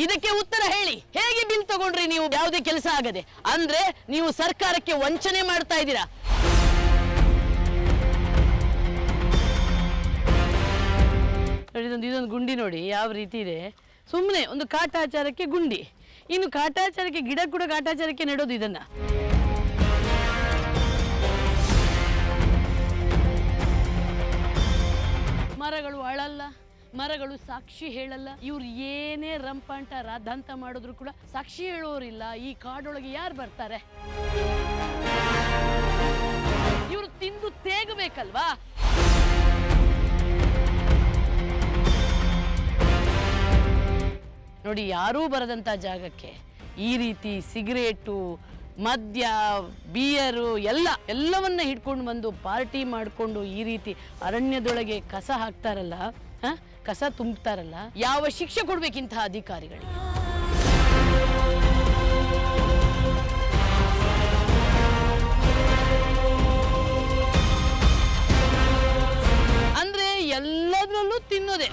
ಇದಕ್ಕೆ ಉತ್ತರ ಹೇಳಿ. ಹೇಗೆ ಬಿಲ್ ತಗೊಂಡ್ರಿ ನೀವು ಯಾವುದೇ ಕೆಲಸ ಆಗದೆ? ಅಂದ್ರೆ ನೀವು ಸರ್ಕಾರಕ್ಕೆ ವಂಚನೆ ಮಾಡ್ತಾ ಇದ್ದೀರಾ. ಇದೊಂದು ಗುಂಡಿ ನೋಡಿ ಯಾವ ರೀತಿ ಇದೆ. ಸುಮ್ಮನೆ ಒಂದು ಕಾಟಾಚಾರಕ್ಕೆ ಗುಂಡಿ, ಇನ್ನು ಕಾಟಾಚಾರಕ್ಕೆ ಗಿಡ ಕೂಡ ಕಾಟಾಚಾರಕ್ಕೆ ನೆಡೋದು ಇದನ್ನ. ಮರಗಳು ಅಳಲ್ಲ, ಮರಗಳು ಸಾಕ್ಷಿ ಹೇಳಲ್ಲ. ಇವ್ರು ಏನೇ ರಂಪಾಂಟ ರಾಧಾಂತ ಮಾಡಿದ್ರು ಕೂಡ ಸಾಕ್ಷಿ ಹೇಳೋರಿಲ್ಲ. ಈ ಕಾಡೊಳಗೆ ಯಾರು ಬರ್ತಾರೆ? ಇವರು ತಿಂದು ತೇಗಬೇಕಲ್ವಾ? ನೋಡಿ, ಯಾರೂ ಬರದಂತ ಜಾಗಕ್ಕೆ ಈ ರೀತಿ ಸಿಗರೇಟು, ಮದ್ಯ, ಬಿಯರು ಎಲ್ಲವನ್ನ ಹಿಡ್ಕೊಂಡು ಬಂದು ಪಾರ್ಟಿ ಮಾಡಿಕೊಂಡು ಈ ರೀತಿ ಅರಣ್ಯದೊಳಗೆ ಕಸ ಹಾಕ್ತಾರಲ್ಲ, ಕಸ ತುಂಬ್ತಾರಲ್ಲ, ಯಾವ ಶಿಕ್ಷೆ ಕೊಡ್ಬೇಕಿಂತಹ ಅಧಿಕಾರಿಗಳಿಗೆ? ಅಂದ್ರೆ ಎಲ್ಲದರಲ್ಲೂ ತಿನ್ನೋದೆ.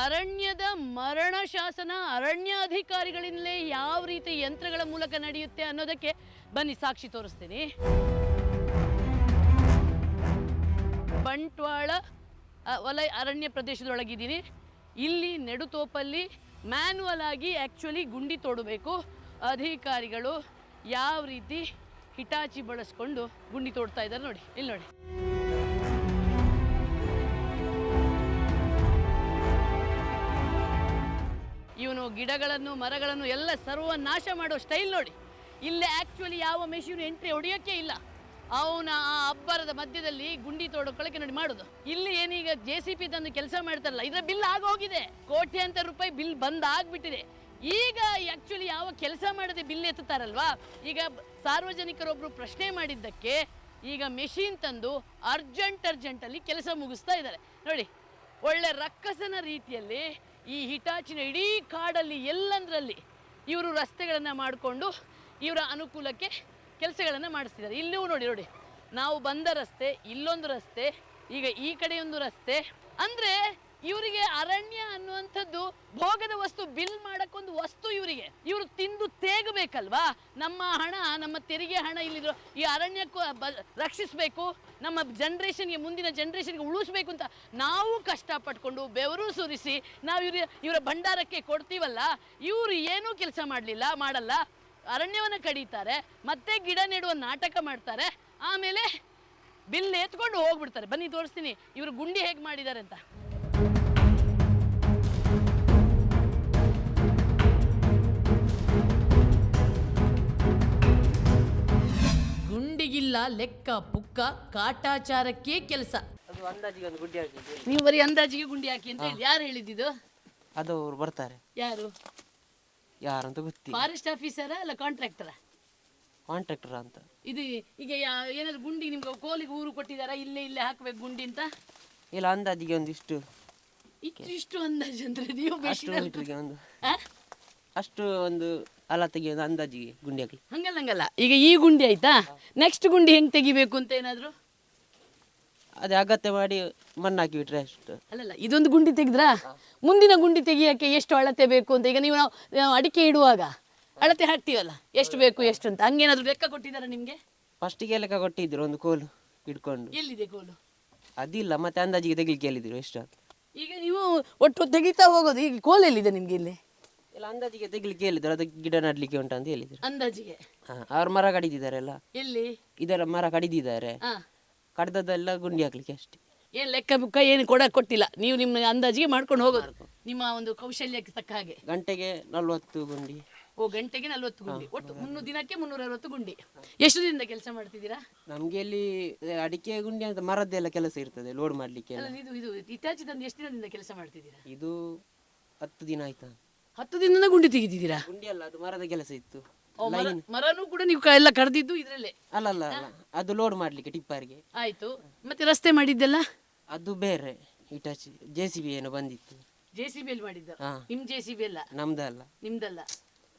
ಅರಣ್ಯದ ಮರಣ ಶಾಸನ ಅರಣ್ಯಾಧಿಕಾರಿಗಳಿಂದಲೇ ಯಾವ ರೀತಿ ಯಂತ್ರಗಳ ಮೂಲಕ ನಡೆಯುತ್ತೆ ಅನ್ನೋದಕ್ಕೆ ಬನ್ನಿ ಸಾಕ್ಷಿ ತೋರಿಸ್ತೀನಿ. ಬಂಟ್ವಾಳ ವಲಯ ಅರಣ್ಯ ಪ್ರದೇಶದೊಳಗಿದ್ದೀನಿ. ಇಲ್ಲಿ ನೆಡುತೋಪಲ್ಲಿ ಮ್ಯಾನ್ಯುವಲ್ ಆಗಿ ಆ್ಯಕ್ಚುಲಿ ಗುಂಡಿ ತೋಡಬೇಕು. ಅಧಿಕಾರಿಗಳು ಯಾವ ರೀತಿ ಹಿಟಾಚಿ ಬಳಸ್ಕೊಂಡು ಗುಂಡಿ ತೋಡ್ತಾ ಇದ್ದಾರೆ ನೋಡಿ. ಇಲ್ಲಿ ನೋಡಿ, ಇವನು ಗಿಡಗಳನ್ನು ಮರಗಳನ್ನು ಎಲ್ಲ ಸರ್ವನಾಶ ಮಾಡೋ ಸ್ಟೈಲ್ ನೋಡಿ. ಇಲ್ಲೇ ಆ್ಯಕ್ಚುಲಿ ಯಾವ ಮೆಷಿನ್ ಎಂಟ್ರಿ ಹೊಡೆಯೋಕ್ಕೆ ಇಲ್ಲ. ಅವನ ಆ ಅಬ್ಬರದ ಮಧ್ಯದಲ್ಲಿ ಗುಂಡಿ ತೋಡೋಕೊಳ್ಳಕ್ಕೆ ನೋಡಿ ಮಾಡೋದು. ಇಲ್ಲಿ ಏನೀಗ JCB ತಂದು ಕೆಲಸ ಮಾಡ್ತಾರಲ್ಲ, ಇದರ ಬಿಲ್ ಆಗೋಗಿದೆ. ಕೋಟ್ಯಾಂತರ ರೂಪಾಯಿ ಬಿಲ್ ಬಂದಾಗ್ಬಿಟ್ಟಿದೆ. ಈಗ ಆ್ಯಕ್ಚುಲಿ ಯಾವ ಕೆಲಸ ಮಾಡದೆ ಬಿಲ್ ಎತ್ತುತ್ತಾರಲ್ವಾ, ಈಗ ಸಾರ್ವಜನಿಕರೊಬ್ಬರು ಪ್ರಶ್ನೆ ಮಾಡಿದ್ದಕ್ಕೆ ಈಗ ಮೆಷಿನ್ ತಂದು ಅರ್ಜೆಂಟಲ್ಲಿ ಕೆಲಸ ಮುಗಿಸ್ತಾ ಇದ್ದಾರೆ ನೋಡಿ. ಒಳ್ಳೆ ರಕ್ಕಸನ ರೀತಿಯಲ್ಲಿ ಈ ಹಿಟಾಚಿನ ಇಡೀ ಕಾಡಲ್ಲಿ ಎಲ್ಲಂದ್ರಲ್ಲಿ ಇವರು ರಸ್ತೆಗಳನ್ನು ಮಾಡಿಕೊಂಡು ಇವರ ಅನುಕೂಲಕ್ಕೆ ಕೆಲಸಗಳನ್ನು ಮಾಡಿಸ್ತಿದ್ದಾರೆ. ಇಲ್ಲೂ ನೋಡಿ, ನಾವು ಬಂದ ರಸ್ತೆ, ಇಲ್ಲೊಂದು ರಸ್ತೆ, ಈಗ ಈ ಕಡೆಯೊಂದು ರಸ್ತೆ. ಅಂದರೆ ಇವರಿಗೆ ಅರಣ್ಯ ಅನ್ನುವಂಥದ್ದು ಭೋಗದ ವಸ್ತು, ಬಿಲ್ ಮಾಡೋಕ್ಕೊಂದು ವಸ್ತು ಇವರಿಗೆ. ಇವರು ತಿಂದು ತೇಗಬೇಕಲ್ವಾ? ನಮ್ಮ ಹಣ, ನಮ್ಮ ತೆರಿಗೆ ಹಣ ಇಲ್ಲಿದ್ರು ಈ ಅರಣ್ಯಕ್ಕೂ ರಕ್ಷಿಸಬೇಕು, ನಮ್ಮ ಜನ್ರೇಷನ್ಗೆ, ಮುಂದಿನ ಜನ್ರೇಷನ್ಗೆ ಉಳಿಸ್ಬೇಕು ಅಂತ ನಾವು ಕಷ್ಟಪಟ್ಕೊಂಡು ಬೆವರು ಸುರಿಸಿ ನಾವು ಇವರ ಭಂಡಾರಕ್ಕೆ ಕೊಡ್ತೀವಲ್ಲ, ಇವರು ಏನೂ ಕೆಲಸ ಮಾಡಲ್ಲ. ಅರಣ್ಯವನ್ನು ಕಡಿತಾರೆ, ಮತ್ತೆ ಗಿಡ ನೆಡುವ ನಾಟಕ ಮಾಡ್ತಾರೆ, ಆಮೇಲೆ ಬಿಲ್ ಎತ್ಕೊಂಡು ಹೋಗ್ಬಿಡ್ತಾರೆ. ಬನ್ನಿ ತೋರಿಸ್ತೀನಿ ಇವರು ಗುಂಡಿ ಹೇಗೆ ಮಾಡಿದ್ದಾರೆ ಅಂತ. ಗುಂಡಿಗಿಲ್ಲ ಲೆಕ್ಕ ಪುಕ್ಕ, ಕಾಟಾಚಾರಕ್ಕೆ ಕೆಲಸ. ನೀವು ಬರೀ ಅಂದಾಜಿಗೆ ಗುಂಡಿ ಹಾಕಿ ಅಂತ ಹೇಳಿ ಯಾರು ಹೇಳಿದ್ದು? ಅದು ಅವ್ರು ಬರ್ತಾರೆ. ಯಾರಂತ ಗೊತ್ತಿಲ್ಲ. ಫಾರೆಸ್ಟ್ ಆಫೀಸರ ಅಲ್ಲ ಕಾಂಟ್ರಾಕ್ಟರ? ಕಾಂಟ್ರಾಕ್ಟರ್ ಅಂತ. ಇದು ಈಗ ಏನಾದ್ರು ಗುಂಡಿ ನಿಮ್ಗೆ ಕೋಲಿಗೆ ಊರು ಕೊಟ್ಟಿದಾರ, ಇಲ್ಲೇ ಹಾಕ್ಬೇಕು ಗುಂಡಿ ಅಂತ? ಇಲ್ಲ, ಅಂದಾಜಿಗೆ ಒಂದಿಷ್ಟು. ಇಷ್ಟು ಅಂದಾಜು ಅಂದ್ರೆ ನೀವು ಅಷ್ಟು ಒಂದು ಅಲತೆಗೆ ಒಂದು ಅಂದಾಜಿಗೆ ಗುಂಡಿ ಹಾಕಿ. ಹಂಗಲ್ಲ. ಈಗ ಈ ಗುಂಡಿ ಆಯ್ತಾ, ನೆಕ್ಸ್ಟ್ ಗುಂಡಿ ಹೆಂಗ್ ತೆಗಿಬೇಕು ಅಂತ ಏನಾದ್ರು ಅದೇ ಅಗತ್ಯ ಮಾಡಿ ಮಣ್ಣು ಹಾಕಿ ಬಿಟ್ರೆ ಅಷ್ಟು. ಅಲ್ಲಲ್ಲ, ಇದೊಂದು ಗುಂಡಿ ತೆಗೆದ್ರಾ ಮುಂದಿನ ಗುಂಡಿ ತೆಗಿಯಕ್ಕೆ ಎಷ್ಟು ಅಳತೆ ಬೇಕು ಅಂತ? ಈಗ ನಾವು ಅಡಿಕೆ ಇಡುವಾಗ ಅಳತೆ ಹಾಕ್ತೀವಲ್ಲ, ಎಷ್ಟು ಬೇಕು ಎಷ್ಟು ಅಂತ, ಹಂಗೇನಾದ್ರು ಲೆಕ್ಕ ಕೊಟ್ಟಿದಾರ ನಿಮ್ಗೆ? ಫಸ್ಟಿಗೆ ಲೆಕ್ಕ ಕೊಟ್ಟಿದ್ರು, ಒಂದು ಕೋಲು ಇಟ್ಕೊಂಡು. ಎಲ್ಲಿದೆ ಕೋಲು? ಅದಿಲ್ಲ, ಮತ್ತೆ ಅಂದಾಜಿಗೆ ತೆಗಿಲಿಕ್ಕೆ ಹೇಳಿದ್ರು ಎಷ್ಟು ಅಂತ. ಈಗ ನೀವು ಒಟ್ಟು ತೆಗಿತಾ ಹೋಗೋದು. ಈಗ ಕೋಲ್ ಎಲ್ಲಿದೆ ನಿಮ್ಗೆ? ಇಲ್ಲಿ ಇಲ್ಲ, ಅಂದಾಜಿಗೆ ತೆಗಿಲಿಕ್ಕೆ ಹೇಳಿದ್ರು, ಅದಕ್ಕೆ ಗಿಡ ನಡ್ಲಿಕ್ಕೆ ಉಂಟು ಅಂತ ಹೇಳಿದ್ರು. ಅಂದಾಜಿಗೆ ಅವ್ರ ಮರ ಕಡಿದಿದ್ದಾರೆಲ್ಲ. ಎಲ್ಲಿ? ಇದರ ಮರ ಕಡಿದಿದ್ದಾರೆ, ಕಡ್ದದೆಲ್ಲ ಗುಂಡಿ ಹಾಕ್ಲಿಕ್ಕೆ ಅಷ್ಟೇ. ಏನು ಲೆಕ್ಕ ಬುಕ್ಕ ಏನು ಕೊಟ್ಟಿಲ್ಲ, ನೀವು ನಿಮ್ಮ ಅಂದಾಜಿಗೆ ಮಾಡ್ಕೊಂಡು ಹೋಗೋದು ನಿಮ್ಮ ಒಂದು ಕೌಶಲ್ಯಕ್ಕೆ ತಕ್ಕ ಹಾಗೆ. ಗಂಟೆಗೆ 40 ಗುಂಡಿ. ಗಂಟೆಗೆ 40 ಗುಂಡಿ, ಒಟ್ಟು 3 ದಿನಕ್ಕೆ 360 ಗುಂಡಿ. ಎಷ್ಟು ದಿನದಿಂದ ಕೆಲಸ ಮಾಡ್ತಿದ್ದೀರಾ? ನಮ್ಗೆ ಇಲ್ಲಿ ಅಡಿಕೆ ಗುಂಡಿ ಅಂತ ಮರದ್ದೆಲ್ಲ ಕೆಲಸ ಇರ್ತದೆ, ಲೋಡ್ ಮಾಡ್ಲಿಕ್ಕೆ. ಇದು ಇತ್ಯಾಚಿ ತಂದು ಎಷ್ಟು ದಿನದಿಂದ ಕೆಲಸ ಮಾಡ್ತಿದ್ದೀರಾ? ಇದು 10 ದಿನ ಆಯ್ತಾ. 10 ದಿನದಿಂದ ಗುಂಡಿ ತೆಗಿತಿದ್ದೀರಾ? ಗುಂಡಿ ಅಲ್ಲ, ಅದು ಮರದ ಕೆಲಸ ಇತ್ತು. ಮರನೂ ಕೂಡ ನೀವು ಎಲ್ಲ ಕಡ್ದಿದ್ದು ಇದ್ರಲ್ಲೇ? ಅಲ್ಲ, ಅದು ಲೋಡ್ ಮಾಡ್ಲಿಕ್ಕೆ ಟಿಪ್ಪರ್ಗೆ. ಆಯ್ತು, ಮತ್ತೆ ರಸ್ತೆ ಮಾಡಿದ್ದೆಲ್ಲ? ಅದು ಬೇರೆ ಇಟಾಚಿ JCB ಏನೋ ಬಂದಿತ್ತು. JCB ಅಲ್ಲಿ ಮಾಡಿದ್ದ? ಹಾ. ನಿಮ್ JCB ಅಲ್ಲ? ನಮ್ದಲ್ಲ. ನಿಮ್ದಲ್ಲ?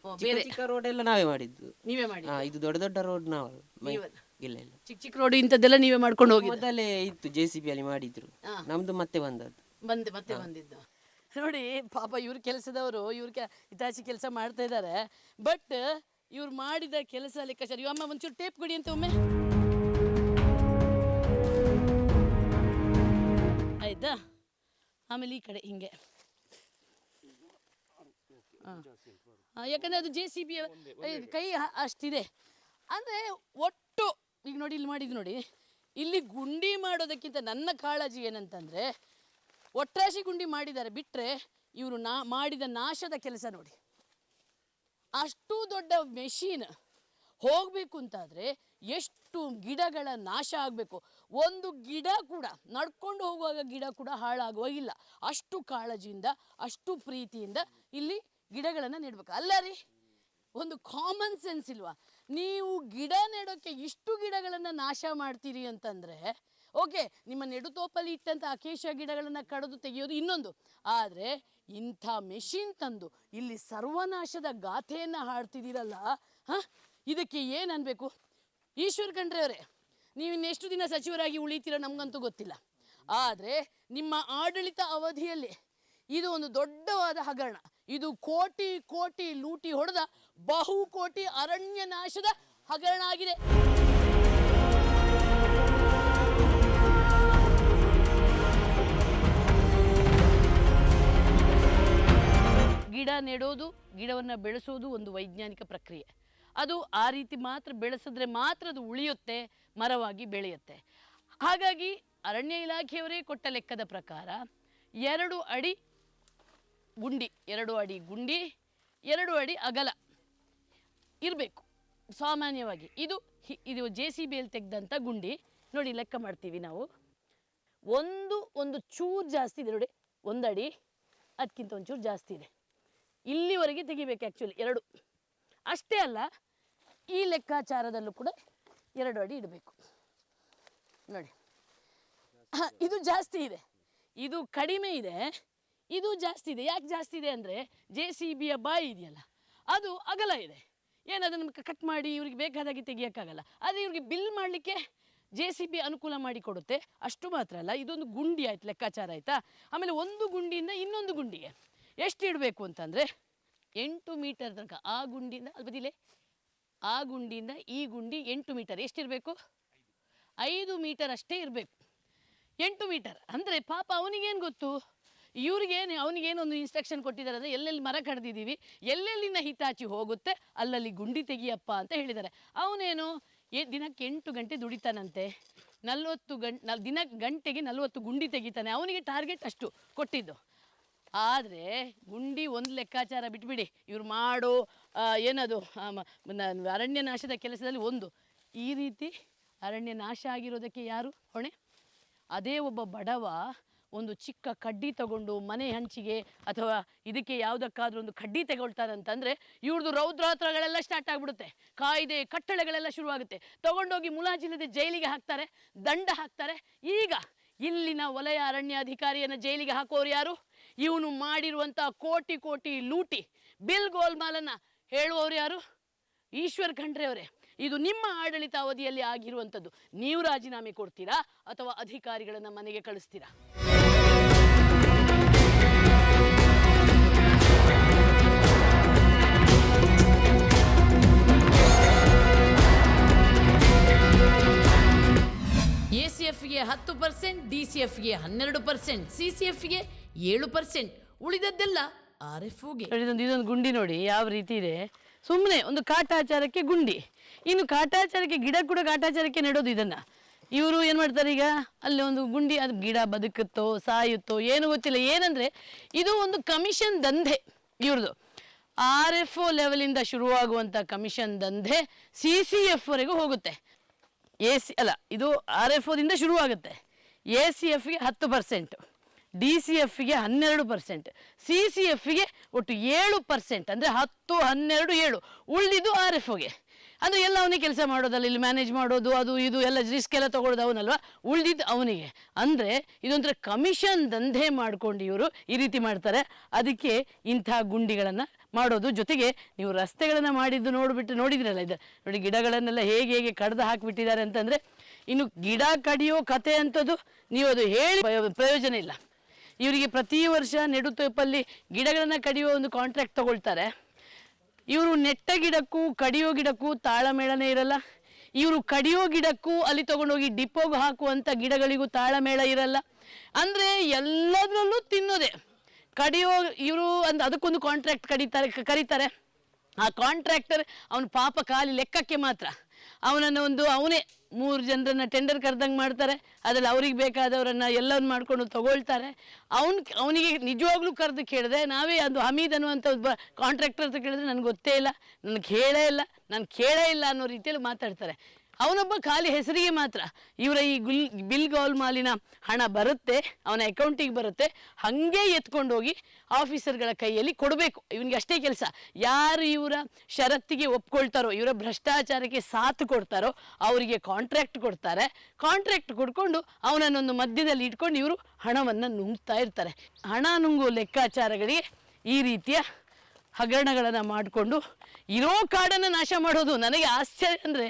ಓ, ಚಿಕ್ಕ ಬೇರೆ ಚಿಕ್ಕ ರೋಡ್ ಎಲ್ಲ ನಾವೇ ಮಾಡಿದ್ದು. ನೀವೇ ಮಾಡಿ? ಇದು ದೊಡ್ಡ ದೊಡ್ಡ ರೋಡ್ ನಾವು ನೀವಲ್ಲ? ಇಲ್ಲ ಇಲ್ಲ. ಚಿಕ್ಕ ಚಿಕ್ಕ ರೋಡ್ ಇಂಥದ್ದೆಲ್ಲ ನೀವೇ ಮಾಡ್ಕೊಂಡು ಹೋಗಿ? ಮೊದಲೇ ಇತ್ತು JCB ಅಲ್ಲಿ ಮಾಡಿದ್ರು. ನಮ್ದು ಮತ್ತೆ ಬಂದದ್ದು. ಮತ್ತೆ ಬಂದಿದ್ದು. ನೋಡಿ ಪಾಪ ಇವ್ರ ಕೆಲಸದವರು ಇವ್ರ ಹಿತಾಚಿ ಕೆಲಸ ಮಾಡ್ತಾ ಇದ್ದಾರೆ. ಬಟ್ ಇವ್ರು ಮಾಡಿದ ಕೆಲಸ ಲೆಕ್ಕಾಚಾರ. ಅಮ್ಮ ಒಂಚೂರು ಟೇಪ್ ಕೊಡಿ ಅಂತ ಒಮ್ಮೆ. ಆಯ್ತಾ? ಆಮೇಲೆ ಈ ಕಡೆ ಹಿಂಗೆ, ಯಾಕಂದ್ರೆ ಅದು JCB ಕೈ ಅಷ್ಟಿದೆ ಅಂದರೆ ಒಟ್ಟು. ಈಗ ನೋಡಿ ಇಲ್ಲಿ ಮಾಡಿದ್ದು ನೋಡಿ, ಇಲ್ಲಿ ಗುಂಡಿ ಮಾಡೋದಕ್ಕಿಂತ ನನ್ನ ಕಾಳಜಿ ಏನಂತಂದರೆ ಒಟ್ರಾಶಿ ಗುಂಡಿ ಮಾಡಿದ್ದಾರೆ ಬಿಟ್ಟರೆ ಇವರು ಮಾಡಿದ ನಾಶದ ಕೆಲಸ ನೋಡಿ. ಅಷ್ಟು ದೊಡ್ಡ ಮೆಷಿನ್ ಹೋಗಬೇಕು ಅಂತಾದರೆ ಎಷ್ಟು ಗಿಡಗಳ ನಾಶ ಆಗಬೇಕು. ಒಂದು ಗಿಡ ಕೂಡ ನಡ್ಕೊಂಡು ಹೋಗುವಾಗ ಗಿಡ ಕೂಡ ಹಾಳಾಗುವಾಗಿಲ್ಲ. ಅಷ್ಟು ಕಾಳಜಿಯಿಂದ ಅಷ್ಟು ಪ್ರೀತಿಯಿಂದ ಇಲ್ಲಿ ಗಿಡಗಳನ್ನು ನೆಡಬೇಕು. ಅಲ್ಲ ರೀ, ಒಂದು ಕಾಮನ್ ಸೆನ್ಸ್ ಇಲ್ವಾ? ನೀವು ಗಿಡ ನೆಡೋಕ್ಕೆ ಇಷ್ಟು ಗಿಡಗಳನ್ನು ನಾಶ ಮಾಡ್ತೀರಿ ಅಂತಂದರೆ ಓಕೆ, ನಿಮ್ಮ ನೆಡುತೋಪಲ್ಲಿ ಇಟ್ಟಂಥ ಅಕೇಶ ಗಿಡಗಳನ್ನು ಕಡಿದು ತೆಗೆಯೋದು ಇನ್ನೊಂದು. ಆದರೆ ಇಂಥ ಮೆಷಿನ್ ತಂದು ಇಲ್ಲಿ ಸರ್ವನಾಶದ ಗಾಥೆಯನ್ನು ಹಾಡ್ತಿದ್ದೀರಲ್ಲ, ಇದಕ್ಕೆ ಏನು ಅನ್ಬೇಕು? ಈಶ್ವರ್ ಖಂಡ್ರೆ ಅವರೇ, ನೀವು ಇನ್ನೆಷ್ಟು ದಿನ ಸಚಿವರಾಗಿ ಉಳಿತೀರೋ ನಮಗಂತೂ ಗೊತ್ತಿಲ್ಲ. ಆದರೆ ನಿಮ್ಮ ಆಡಳಿತ ಅವಧಿಯಲ್ಲಿ ಇದು ಒಂದು ದೊಡ್ಡವಾದ ಹಗರಣ. ಇದು ಕೋಟಿ ಕೋಟಿ ಲೂಟಿ ಹೊಡೆದ ಬಹುಕೋಟಿ ಅರಣ್ಯ ನಾಶದ ಹಗರಣ ಆಗಿದೆ. ಗಿಡ ನೆಡೋದು, ಗಿಡವನ್ನು ಬೆಳೆಸೋದು ಒಂದು ವೈಜ್ಞಾನಿಕ ಪ್ರಕ್ರಿಯೆ. ಅದು ಆ ರೀತಿ ಮಾತ್ರ ಬೆಳೆಸಿದ್ರೆ ಮಾತ್ರ ಅದು ಉಳಿಯುತ್ತೆ, ಮರವಾಗಿ ಬೆಳೆಯುತ್ತೆ. ಹಾಗಾಗಿ ಅರಣ್ಯ ಇಲಾಖೆಯವರೇ ಕೊಟ್ಟ ಲೆಕ್ಕದ ಪ್ರಕಾರ 2 ಅಡಿ ಗುಂಡಿ, 2 ಅಡಿ ಗುಂಡಿ, 2 ಅಡಿ ಅಗಲ ಇರಬೇಕು ಸಾಮಾನ್ಯವಾಗಿ. ಇದು JCBಯಲ್ಲಿ ತೆಗೆದಂಥ ಗುಂಡಿ ನೋಡಿ. ಲೆಕ್ಕ ಮಾಡ್ತೀವಿ ನಾವು. ಒಂದು ಚೂರು ಜಾಸ್ತಿ ಇದೆ ನೋಡಿ, 1 ಅಡಿ, ಅದಕ್ಕಿಂತ ಒಂಚೂರು ಜಾಸ್ತಿ ಇದೆ. ಇಲ್ಲಿವರೆಗೆ ತೆಗಿಬೇಕು ಆ್ಯಕ್ಚುಲಿ 2. ಅಷ್ಟೇ ಅಲ್ಲ, ಈ ಲೆಕ್ಕಾಚಾರದಲ್ಲೂ ಕೂಡ 2 ಅಡಿ ಇಡಬೇಕು ನೋಡಿ. ಇದು ಜಾಸ್ತಿ ಇದೆ, ಇದು ಕಡಿಮೆ ಇದೆ, ಇದು ಜಾಸ್ತಿ ಇದೆ. ಯಾಕೆ ಜಾಸ್ತಿ ಇದೆ ಅಂದರೆ JCBಯ ಬಾಯಿ ಇದೆಯಲ್ಲ, ಅದು ಅಗಲ ಇದೆ. ಏನದನ್ನು ಕಟ್ ಮಾಡಿ ಇವ್ರಿಗೆ ಬೇಕಾದಾಗಿ ತೆಗಿಯೋಕ್ಕಾಗಲ್ಲ. ಅದೇ ಇವ್ರಿಗೆ ಬಿಲ್ ಮಾಡಲಿಕ್ಕೆ JCB ಅನುಕೂಲ ಮಾಡಿ ಕೊಡುತ್ತೆ. ಅಷ್ಟು ಮಾತ್ರ ಅಲ್ಲ, ಇದೊಂದು ಗುಂಡಿ ಆಯ್ತು, ಲೆಕ್ಕಾಚಾರ ಆಯಿತಾ. ಆಮೇಲೆ ಒಂದು ಗುಂಡಿಯಿಂದ ಇನ್ನೊಂದು ಗುಂಡಿಗೆ ಎಷ್ಟು ಇಡಬೇಕು ಅಂತಂದರೆ 8 ಮೀಟರ್ ತನಕ. ಆ ಗುಂಡಿಯಿಂದ ಅಲ್ಲಿ ಬದಿಲೆ, ಆ ಗುಂಡಿಯಿಂದ ಈ ಗುಂಡಿ 8 ಮೀಟರ್. ಎಷ್ಟಿರಬೇಕು? 5 ಮೀಟರ್ ಅಷ್ಟೇ ಇರಬೇಕು. 8 ಮೀಟರ್ ಅಂದರೆ ಪಾಪ ಅವನಿಗೇನು ಗೊತ್ತು? ಅವನಿಗೇನೊಂದು ಇನ್ಸ್ಟ್ರಕ್ಷನ್ ಕೊಟ್ಟಿದ್ದಾರೆ ಅಂದರೆ ಎಲ್ಲೆಲ್ಲಿ ಮರ ಕಡ್ದಿದ್ದೀವಿ, ಎಲ್ಲೆಲ್ಲಿನ ಹಿತಾಚಿ ಹೋಗುತ್ತೆ ಅಲ್ಲಲ್ಲಿ ಗುಂಡಿ ತೆಗಿಯಪ್ಪ ಅಂತ ಹೇಳಿದ್ದಾರೆ. ಅವನೇನು ದಿನಕ್ಕೆ 8 ಗಂಟೆ ದುಡಿತಾನಂತೆ, 40 ಗಂಟೆಗೆ 40 ಗುಂಡಿ ತೆಗಿತಾನೆ. ಅವನಿಗೆ ಟಾರ್ಗೆಟ್ ಅಷ್ಟು ಕೊಟ್ಟಿದ್ದು. ಆದರೆ ಗುಂಡಿ ಒಂದು ಲೆಕ್ಕಾಚಾರ ಬಿಟ್ಬಿಡಿ, ಇವ್ರು ಮಾಡೋ ಏನದು ಅರಣ್ಯ ನಾಶದ ಕೆಲಸದಲ್ಲಿ ಈ ರೀತಿ ಅರಣ್ಯ ನಾಶ ಆಗಿರೋದಕ್ಕೆ ಯಾರು ಹೊಣೆ? ಅದೇ ಒಬ್ಬ ಬಡವ ಒಂದು ಚಿಕ್ಕ ಕಡ್ಡಿ ತಗೊಂಡು ಮನೆ ಹಂಚಿಗೆ ಅಥವಾ ಇದಕ್ಕೆ ಯಾವುದಕ್ಕಾದ್ರೂ ಒಂದು ಕಡ್ಡಿ ತಗೊಳ್ತಾರಂತಂದರೆ ಇವ್ರದ್ದು ರೌದ್ರಾತ್ರಗಳೆಲ್ಲ ಸ್ಟಾರ್ಟ್ ಆಗಿಬಿಡುತ್ತೆ. ಕಾಯ್ದೆ ಕಟ್ಟಳೆಗಳೆಲ್ಲ ಶುರುವಾಗುತ್ತೆ. ತಗೊಂಡೋಗಿ ಮುಲಾಜಿಲ್ಲದೆ ಜೈಲಿಗೆ ಹಾಕ್ತಾರೆ, ದಂಡ ಹಾಕ್ತಾರೆ. ಈಗ ಇಲ್ಲಿನ ವಲಯ ಅರಣ್ಯಾಧಿಕಾರಿಯನ್ನು ಜೈಲಿಗೆ ಹಾಕೋರು ಯಾರು? ಇವನು ಮಾಡಿರುವಂಥ ಕೋಟಿ ಕೋಟಿ ಲೂಟಿ ಬಿಲ್ ಗೋಲ್ಮಾಲನ್ನು ಹೇಳುವವರು ಯಾರು? ಈಶ್ವರ್ ಖಂಡ್ರೆ ಅವರೇ. ಇದು ನಿಮ್ಮ ಆಡಳಿತ ಅವಧಿಯಲ್ಲಿ ಆಗಿರುವಂಥದ್ದು. ನೀವು ರಾಜೀನಾಮೆ ಕೊಡ್ತೀರಾ ಅಥವಾ ಅಧಿಕಾರಿಗಳನ್ನು ಮನೆಗೆ ಕಳಿಸ್ತೀರಾ? ACFಗೆ 10%, DCFಗೆ 12%, CCFಗೆ 7%, ಉಳಿದದ್ದೆಲ್ಲ RFOಗೆ. ಇದೊಂದು ಗುಂಡಿ ನೋಡಿ ಯಾವ ರೀತಿ ಇದೆ. ಸುಮ್ಮನೆ ಒಂದು ಕಾಟಾಚಾರಕ್ಕೆ ಗುಂಡಿ. ಇನ್ನು ಕಾಟಾಚಾರಕ್ಕೆ ಗಿಡ ಕೂಡ ಕಾಟಾಚಾರಕ್ಕೆ ನೆಡೋದು. ಇದನ್ನು ಇವರು ಏನು ಮಾಡ್ತಾರೆ, ಈಗ ಅಲ್ಲಿ ಒಂದು ಗುಂಡಿ, ಅದು ಗಿಡ ಬದುಕುತ್ತೋ ಸಾಯುತ್ತೋ ಏನು ಗೊತ್ತಿಲ್ಲ. ಏನಂದರೆ ಇದು ಒಂದು ಕಮಿಷನ್ ದಂಧೆ ಇವ್ರದ್ದು. RFO ಲೆವೆಲಿಂದ ಶುರುವಾಗುವಂಥ ಕಮಿಷನ್ ದಂಧೆ CCFವರೆಗೂ ಹೋಗುತ್ತೆ. ಇದು RFOದಿಂದ ಶುರುವಾಗುತ್ತೆ. ACFಗೆ 10%, DCFಗೆ 12%, CCFಗೆ ಒಟ್ಟು 7%. ಅಂದರೆ 10, 12, 7 ಉಳಿದಿದ್ದು RFOಗೆ. ಅಂದರೆ ಎಲ್ಲ ಅವನೇ ಕೆಲಸ ಮಾಡೋದಲ್ಲ, ಇಲ್ಲಿ ಮ್ಯಾನೇಜ್ ಮಾಡೋದು ಅದು ಇದು ಎಲ್ಲ ರಿಸ್ಕ್ ಎಲ್ಲ ತೊಗೊಳ್ಳೋದು ಅವನಲ್ವ, ಉಳಿದಿದ್ದು ಅವನಿಗೆ. ಅಂದರೆ ಇದೊಂಥರ ಕಮಿಷನ್ ದಂಧೆ ಮಾಡ್ಕೊಂಡು ಇವರು ಈ ರೀತಿ ಮಾಡ್ತಾರೆ. ಅದಕ್ಕೆ ಇಂಥ ಗುಂಡಿಗಳನ್ನು ಮಾಡೋದು. ಜೊತೆಗೆ ನೀವು ರಸ್ತೆಗಳನ್ನು ಮಾಡಿದ್ದು ನೋಡಿದ್ರಲ್ಲ, ಇದು ನೋಡಿ, ಗಿಡಗಳನ್ನೆಲ್ಲ ಹೇಗೆ ಹೇಗೆ ಕಡ್ದು ಹಾಕಿಬಿಟ್ಟಿದ್ದಾರೆ ಅಂತಂದರೆ, ಇನ್ನು ಗಿಡ ಕಡಿಯೋ ಕತೆ ಅಂಥದ್ದು ನೀವು ಅದು ಹೇಳಿ ಪ್ರಯೋಜನ ಇಲ್ಲ. ಇವರಿಗೆ ಪ್ರತಿ ವರ್ಷ ನೆಡುತೋಪಲ್ಲಿ ಗಿಡಗಳನ್ನು ಕಡಿಯೋ ಒಂದು ಕಾಂಟ್ರಾಕ್ಟ್ ತಗೊಳ್ತಾರೆ. ಇವರು ನೆಟ್ಟ ಗಿಡಕ್ಕೂ ಕಡಿಯೋ ಗಿಡಕ್ಕೂ ತಾಳಮೇಳನೇ ಇರಲ್ಲ. ಇವರು ಕಡಿಯೋ ಗಿಡಕ್ಕೂ ಅಲ್ಲಿ ತೊಗೊಂಡೋಗಿ ಡಿಪೋಗೆ ಹಾಕುವಂಥ ಗಿಡಗಳಿಗೂ ತಾಳಮೇಳ ಇರಲ್ಲ. ಅಂದರೆ ಎಲ್ಲದರಲ್ಲೂ ತಿನ್ನೋದೆ. ಕಡಿಯೋ ಇವರು ಅದಕ್ಕೊಂದು ಕಾಂಟ್ರಾಕ್ಟ್ ಕರೀತಾರೆ. ಆ ಕಾಂಟ್ರಾಕ್ಟರ್ ಅವನ ಪಾಪ ಖಾಲಿ ಲೆಕ್ಕಕ್ಕೆ ಮಾತ್ರ ಅವನನ್ನು ಅವನೇ 3 ಜನರನ್ನು ಟೆಂಡರ್ ಕರೆದಂಗೆ ಮಾಡ್ತಾರೆ. ಅದರಲ್ಲಿ ಅವ್ರಿಗೆ ಬೇಕಾದವರನ್ನು ಎಲ್ಲವನ್ನು ಮಾಡ್ಕೊಂಡು ತಗೊಳ್ತಾರೆ. ಅವನಿಗೆ ನಿಜವಾಗ್ಲೂ ಕರೆದು ಕೇಳಿದೆ, ನಾವೇ ಅದು ಹಮೀದ್ ಅನ್ನುವಂಥ ಒಬ್ಬ ಕಾಂಟ್ರಾಕ್ಟರ್ ಅಂತ ಕೇಳಿದ್ರೆ ನನಗೆ ಗೊತ್ತೇ ಇಲ್ಲ, ನನಗೆ ನಾನು ಕೇಳೇ ಇಲ್ಲ ಅನ್ನೋ ರೀತಿಯಲ್ಲಿ ಮಾತಾಡ್ತಾರೆ. ಅವನೊಬ್ಬ ಖಾಲಿ ಹೆಸರಿಗೆ ಮಾತ್ರ. ಇವರ ಈ ಬಿಲ್ ಗೋಲ್ಮಾಲಿನ ಹಣ ಬರುತ್ತೆ, ಅವನ ಅಕೌಂಟಿಗೆ ಬರುತ್ತೆ, ಹಾಗೆ ಎತ್ಕೊಂಡೋಗಿ ಆಫೀಸರ್ಗಳ ಕೈಯಲ್ಲಿ ಕೊಡಬೇಕು. ಇವನಿಗೆ ಅಷ್ಟೇ ಕೆಲಸ. ಯಾರು ಇವರ ಷರತ್ತಿಗೆ ಒಪ್ಕೊಳ್ತಾರೋ, ಇವರ ಭ್ರಷ್ಟಾಚಾರಕ್ಕೆ ಸಾಥ್ ಕೊಡ್ತಾರೋ ಅವರಿಗೆ ಕಾಂಟ್ರಾಕ್ಟ್ ಕೊಡ್ತಾರೆ. ಕಾಂಟ್ರಾಕ್ಟ್ ಕೊಡ್ಕೊಂಡು ಅವನನ್ನೊಂದು ಮಧ್ಯದಲ್ಲಿ ಇಟ್ಕೊಂಡು ಇವರು ಹಣವನ್ನು ನುಂಗ್ತಾ ಇರ್ತಾರೆ. ಹಣ ನುಂಗೋ ಲೆಕ್ಕಾಚಾರಗಳಿಗೆ ಈ ರೀತಿಯ ಹಗರಣಗಳನ್ನು ಮಾಡಿಕೊಂಡು ಇರೋ ಕಾಡನ್ನು ನಾಶ ಮಾಡೋದು. ನನಗೆ ಆಶ್ಚರ್ಯ ಅಂದರೆ,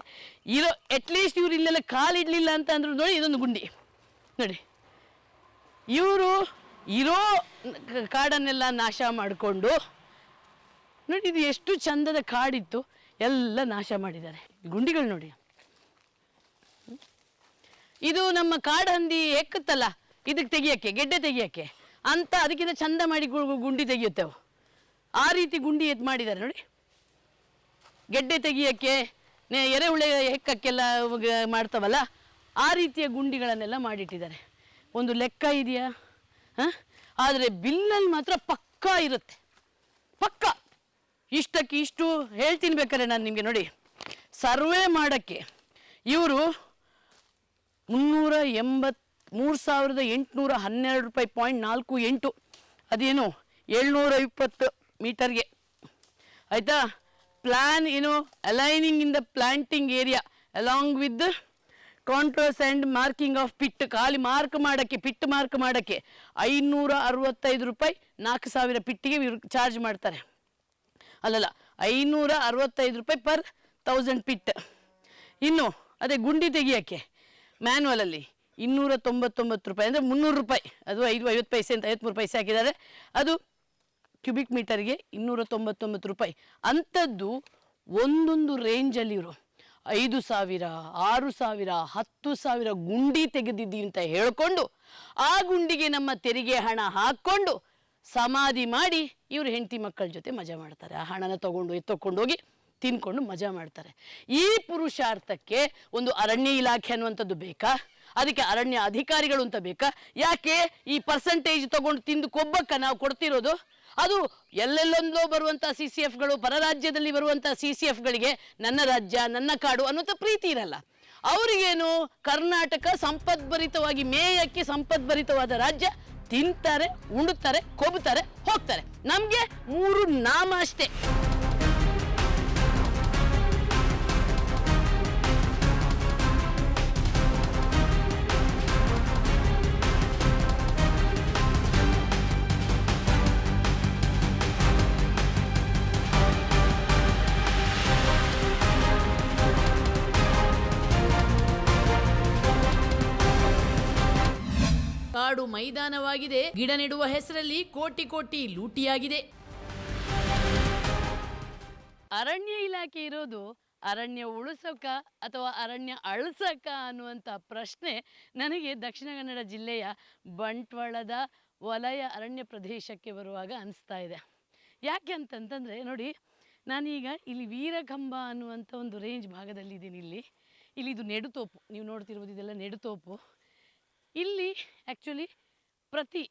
ಅಟ್ಲೀಸ್ಟ್ ಇವರು ಇಲ್ಲೆಲ್ಲ ಕಾಲಿಡಲಿಲ್ಲ ಅಂತ ಅಂದ್ರು ನೋಡಿ, ಇದೊಂದು ಗುಂಡಿ ನೋಡಿ, ಇವರು ಇರೋ ಕಾಡನ್ನೆಲ್ಲ ನಾಶ ಮಾಡಿಕೊಂಡು ನೋಡಿ, ಇದು ಎಷ್ಟು ಚಂದದ ಕಾಡಿತ್ತು ಎಲ್ಲ ನಾಶ ಮಾಡಿದ್ದಾರೆ. ಗುಂಡಿಗಳು ನೋಡಿ, ಇದು ನಮ್ಮ ಕಾಡು ಹಂದಿ ಹೆಕ್ಕತ್ತಲ್ಲ ಇದಕ್ಕೆ ತೆಗಿಯೋಕ್ಕೆ, ಗೆಡ್ಡೆ ತೆಗಿಯೋಕ್ಕೆ ಅಂತ ಅದಕ್ಕಿಂತ ಚಂದ ಮಾಡಿ ಗುಂಡಿ ತೆಗಿಯುತ್ತೇವೆ. ಆ ರೀತಿ ಗುಂಡಿ ಮಾಡಿದ್ದಾರೆ ನೋಡಿ. ಗೆಡ್ಡೆ ತೆಗಿಯೋಕ್ಕೆ, ಎರೆಹುಳೆ ಹೆಕ್ಕಕ್ಕೆಲ್ಲ ಮಾಡ್ತಾವಲ್ಲ, ಆ ರೀತಿಯ ಗುಂಡಿಗಳನ್ನೆಲ್ಲ ಮಾಡಿಟ್ಟಿದ್ದಾರೆ. ಒಂದು ಲೆಕ್ಕ ಇದೆಯಾ? ಆದರೆ ಬಿಲ್ಲಲ್ಲಿ ಮಾತ್ರ ಪಕ್ಕಾ ಇರುತ್ತೆ, ಪಕ್ಕಾ. ಇಷ್ಟಕ್ಕೆ ಇಷ್ಟು ಹೇಳ್ತೀನಿ ಬೇಕಾದ್ರೆ ನಾನು ನಿಮಗೆ. ನೋಡಿ, ಸರ್ವೆ ಮಾಡೋಕ್ಕೆ ಇವರು 383,812 ರೂಪಾಯಿ .48, ಅದೇನು 720 ಮೀಟರ್ಗೆ, ಆಯಿತಾ. Plan aligning in the planting area along with contours and marking of pit, ಖಾಲಿ ಮಾರ್ಕ್ ಮಾಡೋಕ್ಕೆ, ಪಿಟ್ ಮಾರ್ಕ್ ಮಾಡೋಕ್ಕೆ 565 ರೂಪಾಯಿ 4,000 ಪಿಟ್ಟಿಗೆ ಇವರು ಚಾರ್ಜ್ ಮಾಡ್ತಾರೆ. ಅಲ್ಲಲ್ಲ, 565 ರೂಪಾಯಿ ಪರ್ 1000 ಪಿಟ್. ಇನ್ನು ಅದೇ ಗುಂಡಿ ತೆಗಿಯೋಕ್ಕೆ ಮ್ಯಾನ್ಯಲಲ್ಲಿ 299 ರೂಪಾಯಿ, ಅಂದರೆ 300 ರೂಪಾಯಿ. ಅದು 50 ಪೈಸೆ ಅಂತ 53 ಪೈಸೆ ಹಾಕಿದ್ದಾರೆ. ಅದು ಕ್ಯೂಬಿಕ್ ಮೀಟರ್ಗೆ 299 ರೂಪಾಯಿ. ಅಂಥದ್ದು ಒಂದೊಂದು ರೇಂಜಲ್ಲಿ ಇವರು 5,000, 6,000, 10,000 ಗುಂಡಿ ತೆಗೆದಿದ್ದೀವಿ ಅಂತ ಹೇಳ್ಕೊಂಡು, ಆ ಗುಂಡಿಗೆ ನಮ್ಮ ತೆರಿಗೆ ಹಣ ಹಾಕ್ಕೊಂಡು ಸಮಾಧಿ ಮಾಡಿ ಇವರು ಹೆಂಡತಿ ಮಕ್ಕಳ ಜೊತೆ ಮಜಾ ಮಾಡ್ತಾರೆ. ಆ ಹಣನ ಎತ್ತಕೊಂಡೋಗಿ ತಿನ್ಕೊಂಡು ಮಜಾ ಮಾಡ್ತಾರೆ. ಈ ಪುರುಷಾರ್ಥಕ್ಕೆ ಒಂದು ಅರಣ್ಯ ಇಲಾಖೆ ಅನ್ನುವಂಥದ್ದು ಬೇಕಾ? ಅದಕ್ಕೆ ಅರಣ್ಯ ಅಧಿಕಾರಿಗಳು ಅಂತ ಬೇಕಾ? ಯಾಕೆ ಈ ಪರ್ಸೆಂಟೇಜ್ ತಗೊಂಡು ತಿಂದು ಕೊಬ್ಬಕ್ಕ ನಾವು ಕೊಡ್ತಿರೋದು? ಅದು ಎಲ್ಲೆಲ್ಲೊಂದೋ ಬರುವಂಥ CCFಗಳು, ಪರರಾಜ್ಯದಲ್ಲಿ ಬರುವಂಥ CCFಗಳಿಗೆ ನನ್ನ ರಾಜ್ಯ ನನ್ನ ಕಾಡು ಅನ್ನುವಂಥ ಪ್ರೀತಿ ಇರಲ್ಲ. ಅವರಿಗೇನು ಕರ್ನಾಟಕ ಸಂಪದ್ಭರಿತವಾಗಿ, ಮೇಯಕ್ಕೆ ಸಂಪದ್ಭರಿತವಾದ ರಾಜ್ಯ, ತಿಂತಾರೆ, ಉಣ್ಣುತ್ತಾರೆ, ಕೊಬ್ಬುತ್ತಾರೆ, ಹೋಗ್ತಾರೆ. ನಮಗೆ 3 ನಾಮ ಅಷ್ಟೇ. ಕಾಡು ಮೈದಾನವಾಗಿದೆ. ಗಿಡ ನೆಡುವ ಹೆಸರಲ್ಲಿ ಕೋಟಿ ಕೋಟಿ ಲೂಟಿಯಾಗಿದೆ. ಅರಣ್ಯ ಇಲಾಖೆ ಇರೋದು ಅರಣ್ಯ ಉಳಿಸೋಕ ಅಥವಾ ಅರಣ್ಯ ಅಳಿಸೋಕ ಅನ್ನುವಂಥ ಪ್ರಶ್ನೆ ನನಗೆ ದಕ್ಷಿಣ ಕನ್ನಡ ಜಿಲ್ಲೆಯ ಬಂಟ್ವಾಳದ ವಲಯ ಅರಣ್ಯ ಪ್ರದೇಶಕ್ಕೆ ಬರುವಾಗ ಅನಿಸ್ತಾ ಇದೆ. ಯಾಕೆ ಅಂತಂತಂದರೆ ನೋಡಿ, ನಾನೀಗ ಇಲ್ಲಿ ವೀರಕಂಬ ಅನ್ನುವಂಥ ಒಂದು ರೇಂಜ್ ಭಾಗದಲ್ಲಿದ್ದೀನಿ. ಇಲ್ಲಿ ಇದು ನೆಡುತೋಪು, ನೀವು ನೋಡ್ತಿರ್ಬೋದು, ಇದೆಲ್ಲ ನೆಡುತೋಪು. ಇಲ್ಲಿ ಆ್ಯಕ್ಚುಲಿ ಪ್ರತಿ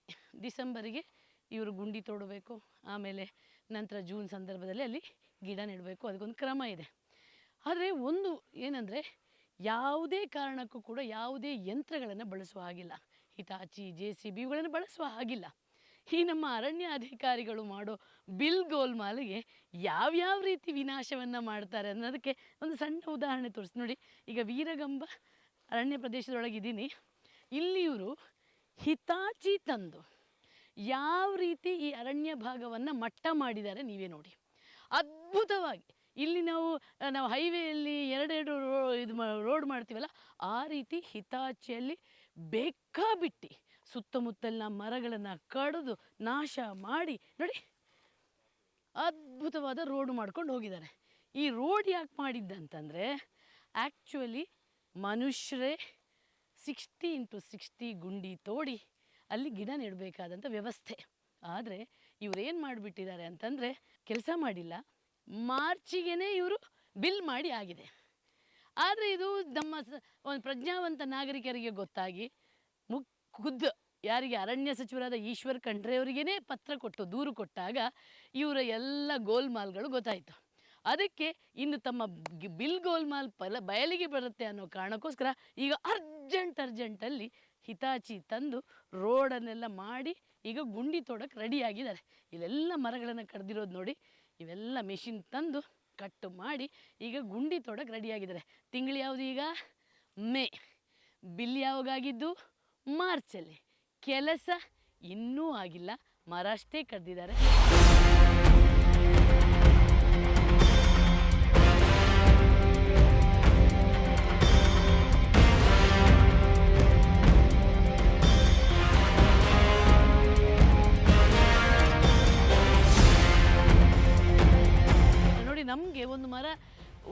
ಡಿಸೆಂಬರಿಗೆ ಇವರು ಗುಂಡಿ ತೋಡಬೇಕು, ಆಮೇಲೆ ನಂತರ ಜೂನ್ ಸಂದರ್ಭದಲ್ಲಿ ಅಲ್ಲಿ ಗಿಡ ನೆಡಬೇಕು. ಅದಕ್ಕೊಂದು ಕ್ರಮ ಇದೆ. ಆದರೆ ಒಂದು ಏನಂದರೆ, ಯಾವುದೇ ಕಾರಣಕ್ಕೂ ಕೂಡ ಯಾವುದೇ ಯಂತ್ರಗಳನ್ನು ಬಳಸುವ ಹಾಗಿಲ್ಲ. ಹಿಟಾಚಿ, JCB ಇವುಗಳನ್ನು ಬಳಸುವ ಹಾಗಿಲ್ಲ. ಈ ನಮ್ಮ ಅರಣ್ಯ ಅಧಿಕಾರಿಗಳು ಮಾಡೋ ಬಿಲ್ ಗೋಲ್ಮಾಲಿಗೆ ಯಾವ್ಯಾವ ರೀತಿ ವಿನಾಶವನ್ನು ಮಾಡ್ತಾರೆ ಅನ್ನೋದಕ್ಕೆ ಒಂದು ಸಣ್ಣ ಉದಾಹರಣೆ ತೋರಿಸಿ ನೋಡಿ. ಈಗ ವೀರಗಂಬ ಅರಣ್ಯ ಪ್ರದೇಶದೊಳಗಿದ್ದೀನಿ. ಇಲ್ಲಿ ಇವರು ಹಿತಾಚಿ ತಂದು ಯಾವ ರೀತಿ ಈ ಅರಣ್ಯ ಭಾಗವನ್ನು ಮಟ್ಟ ಮಾಡಿದ್ದಾರೆ ನೀವೇ ನೋಡಿ. ಅದ್ಭುತವಾಗಿ ಇಲ್ಲಿ ನಾವು ಹೈವೇಯಲ್ಲಿ ಎರಡೆರಡು ರೋಡ್ ಮಾಡ್ತೀವಲ್ಲ, ಆ ರೀತಿ ಹಿತಾಚಿಯಲ್ಲಿ ಬೇಕಾಬಿಟ್ಟು ಸುತ್ತಮುತ್ತಲಿನ ಮರಗಳನ್ನು ಕಡಿದು ನಾಶ ಮಾಡಿ ನೋಡಿ ಅದ್ಭುತವಾದ ರೋಡ್ ಮಾಡ್ಕೊಂಡು ಹೋಗಿದ್ದಾರೆ. ಈ ರೋಡ್ ಯಾಕೆ ಮಾಡಿದ್ದಂತಂದರೆ ಆ್ಯಕ್ಚುಲಿ ಮನುಷ್ಯರೇ 60x60 ಗುಂಡಿ ತೋಡಿ ಅಲ್ಲಿ ಗಿಡ ನೆಡಬೇಕಾದಂಥ ವ್ಯವಸ್ಥೆ. ಆದರೆ ಇವರೇನು ಮಾಡಿಬಿಟ್ಟಿದ್ದಾರೆ ಅಂತಂದರೆ ಕೆಲಸ ಮಾಡಿಲ್ಲ, ಮಾರ್ಚಿಗೆ ಇವರು ಬಿಲ್ ಮಾಡಿ ಆಗಿದೆ. ಆದರೆ ಇದು ನಮ್ಮ ಒಂದು ಪ್ರಜ್ಞಾವಂತ ನಾಗರಿಕರಿಗೆ ಗೊತ್ತಾಗಿ ಖುದ್ದು ಯಾರಿಗೆ ಅರಣ್ಯ ಸಚಿವರಾದ ಈಶ್ವರ್ ಖಂಡ್ರೆ ಅವರಿಗೇ ಪತ್ರ ಕೊಟ್ಟು ದೂರು ಕೊಟ್ಟಾಗ ಇವರ ಎಲ್ಲ ಗೋಲ್ಮಾಲ್ಗಳು ಗೊತ್ತಾಯಿತು. ಅದಕ್ಕೆ ಇನ್ನು ತಮ್ಮ ಬಿಲ್ ಗೋಲ್ಮಾಲ್ ಬಯಲಿಗೆ ಬರುತ್ತೆ ಅನ್ನೋ ಕಾರಣಕ್ಕೋಸ್ಕರ ಈಗ ಅರ್ಜೆಂಟಲ್ಲಿ ಹಿತಾಚಿ ತಂದು ರೋಡನ್ನೆಲ್ಲ ಮಾಡಿ ಈಗ ಗುಂಡಿ ತೋಡಕ್ಕೆ ರೆಡಿಯಾಗಿದ್ದಾರೆ. ಇಲ್ಲೆಲ್ಲ ಮರಗಳನ್ನು ಕಡ್ದಿರೋದು ನೋಡಿ, ಇವೆಲ್ಲ ಮೆಷಿನ್ ತಂದು ಕಟ್ಟು ಮಾಡಿ ಈಗ ಗುಂಡಿ ತೋಡಕ್ಕೆ ರೆಡಿಯಾಗಿದ್ದಾರೆ. ತಿಂಗಳು ಯಾವುದು ಈಗ ಮೇ, ಬಿಲ್ ಯಾವಾಗಾಗಿದ್ದು ಮಾರ್ಚಲ್ಲಿ. ಕೆಲಸ ಇನ್ನೂ ಆಗಿಲ್ಲ, ಮರ ಅಷ್ಟೇ ಕಡ್ದಿದ್ದಾರೆ. ನೋಡಿ, ನಮಗೆ ಒಂದು ಮರ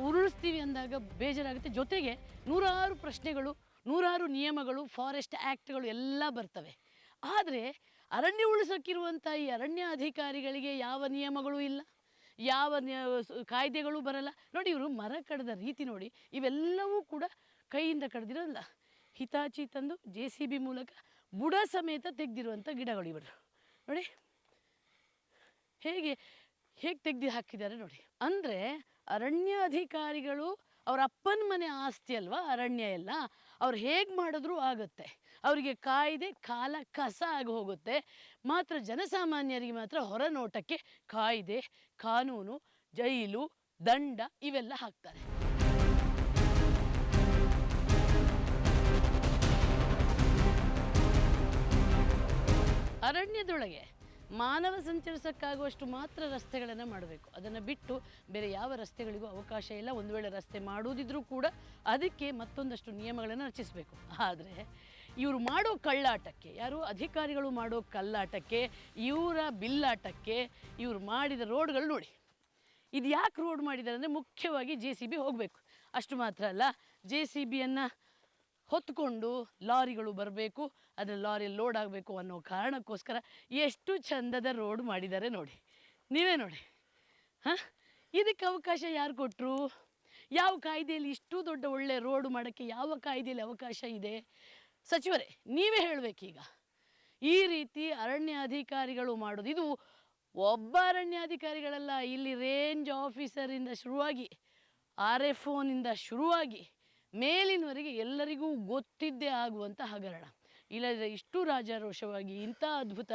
ಉರುಳಿಸ್ತೀವಿ ಅಂದಾಗ ಬೇಜಾರಾಗುತ್ತೆ. ಜೊತೆಗೆ ನೂರಾರು ಪ್ರಶ್ನೆಗಳು, ನೂರಾರು ನಿಯಮಗಳು, ಫಾರೆಸ್ಟ್ ಆ್ಯಕ್ಟ್ಗಳು ಎಲ್ಲ ಬರ್ತವೆ. ಆದರೆ ಅರಣ್ಯ ಉಳಿಸೋಕ್ಕಿರುವಂಥ ಈ ಅರಣ್ಯ ಅಧಿಕಾರಿಗಳಿಗೆ ಯಾವ ನಿಯಮಗಳೂ ಇಲ್ಲ, ಯಾವ ಕಾಯ್ದೆಗಳು ಬರಲ್ಲ. ನೋಡಿ, ಇವರು ಮರ ಕಡ್ದ ರೀತಿ ನೋಡಿ, ಇವೆಲ್ಲವೂ ಕೂಡ ಕೈಯಿಂದ ಕಡ್ದಿರೋಲ್ಲ, ಹಿತಾಚಿ ತಂದು JCB ಮೂಲಕ ಬುಡ ಸಮೇತ ತೆಗೆದಿರುವಂಥ ಗಿಡಗಳು ಇವರು ನೋಡಿ. ಹೇಗೆ ತೆಗೆದು ಹಾಕಿದ್ದಾರೆ ನೋಡಿ. ಅಂದರೆ ಅರಣ್ಯ ಅಧಿಕಾರಿಗಳು ಅವ್ರ ಅಪ್ಪನ ಮನೆ ಆಸ್ತಿ ಅಲ್ವಾ ಅರಣ್ಯ ಎಲ್ಲ, ಅವ್ರು ಹೇಗೆ ಮಾಡಿದ್ರೂ ಆಗುತ್ತೆ. ಅವರಿಗೆ ಕಾಯ್ದೆ ಕಾಲ ಕಸ ಆಗಿ ಹೋಗುತ್ತೆ. ಮಾತ್ರ ಜನಸಾಮಾನ್ಯರಿಗೆ ಮಾತ್ರ ಹೊರನೋಟಕ್ಕೆ ಕಾಯ್ದೆ, ಕಾನೂನು, ಜೈಲು, ದಂಡ ಇವೆಲ್ಲ ಹಾಕ್ತಾರೆ. ಅರಣ್ಯದೊಳಗೆ ಮಾನವ ಸಂಚರಿಸೋಕ್ಕಾಗುವಷ್ಟು ಮಾತ್ರ ರಸ್ತೆಗಳನ್ನು ಮಾಡಬೇಕು. ಅದನ್ನು ಬಿಟ್ಟು ಬೇರೆ ಯಾವ ರಸ್ತೆಗಳಿಗೂ ಅವಕಾಶ ಇಲ್ಲ. ಒಂದು ವೇಳೆ ರಸ್ತೆ ಮಾಡುವುದಿದ್ರೂ ಕೂಡ ಅದಕ್ಕೆ ಮತ್ತೊಂದಷ್ಟು ನಿಯಮಗಳನ್ನು ರಚಿಸಬೇಕು. ಆದರೆ ಇವರು ಮಾಡೋ ಕಳ್ಳಾಟಕ್ಕೆ, ಯಾರು ಅಧಿಕಾರಿಗಳು ಮಾಡೋ ಕಳ್ಳಾಟಕ್ಕೆ, ಇವರ ಬಿಲ್ಲಾಟಕ್ಕೆ ಇವರು ಮಾಡಿದ ರೋಡ್ಗಳು ನೋಡಿ. ಇದು ಯಾಕೆ ರೋಡ್ ಮಾಡಿದ್ದಾರೆ ಅಂದರೆ ಮುಖ್ಯವಾಗಿ JCB ಹೋಗಬೇಕು. ಅಷ್ಟು ಮಾತ್ರ ಅಲ್ಲ, JCBಯನ್ನು ಹೊತ್ಕೊಂಡು ಲಾರಿಗಳು ಬರಬೇಕು, ಅದರ ಲಾರಿಯಲ್ಲಿ ಲೋಡ್ ಆಗಬೇಕು ಅನ್ನೋ ಕಾರಣಕ್ಕೋಸ್ಕರ ಎಷ್ಟು ಚಂದದ ರೋಡ್ ಮಾಡಿದ್ದಾರೆ ನೋಡಿ, ನೀವೇ ನೋಡಿ. ಇದಕ್ಕೆ ಅವಕಾಶ ಯಾರು ಕೊಟ್ಟರು? ಯಾವ ಕಾಯ್ದೆಯಲ್ಲಿ ಇಷ್ಟು ದೊಡ್ಡ ಒಳ್ಳೆ ರೋಡ್ ಮಾಡೋಕ್ಕೆ ಯಾವ ಕಾಯ್ದೆಯಲ್ಲಿ ಅವಕಾಶ ಇದೆ? ಸಚಿವರೇ, ನೀವೇ ಹೇಳಬೇಕೀಗ. ಈ ರೀತಿ ಅರಣ್ಯ ಅಧಿಕಾರಿಗಳು ಮಾಡೋದು, ಇದು ಒಬ್ಬ ಅರಣ್ಯಾಧಿಕಾರಿಗಳಲ್ಲ, ಇಲ್ಲಿ ರೇಂಜ್ ಆಫೀಸರಿಂದ ಶುರುವಾಗಿ RFOನಿಂದ ಶುರುವಾಗಿ ಮೇಲಿನವರೆಗೆ ಎಲ್ಲರಿಗೂ ಗೊತ್ತಿದ್ದೇ ಆಗುವಂಥ ಹಗರಣ. ಇಲ್ಲದ್ರೆ ಇಷ್ಟು ರಾಜಾರೋಷವಾಗಿ ಇಂಥ ಅದ್ಭುತ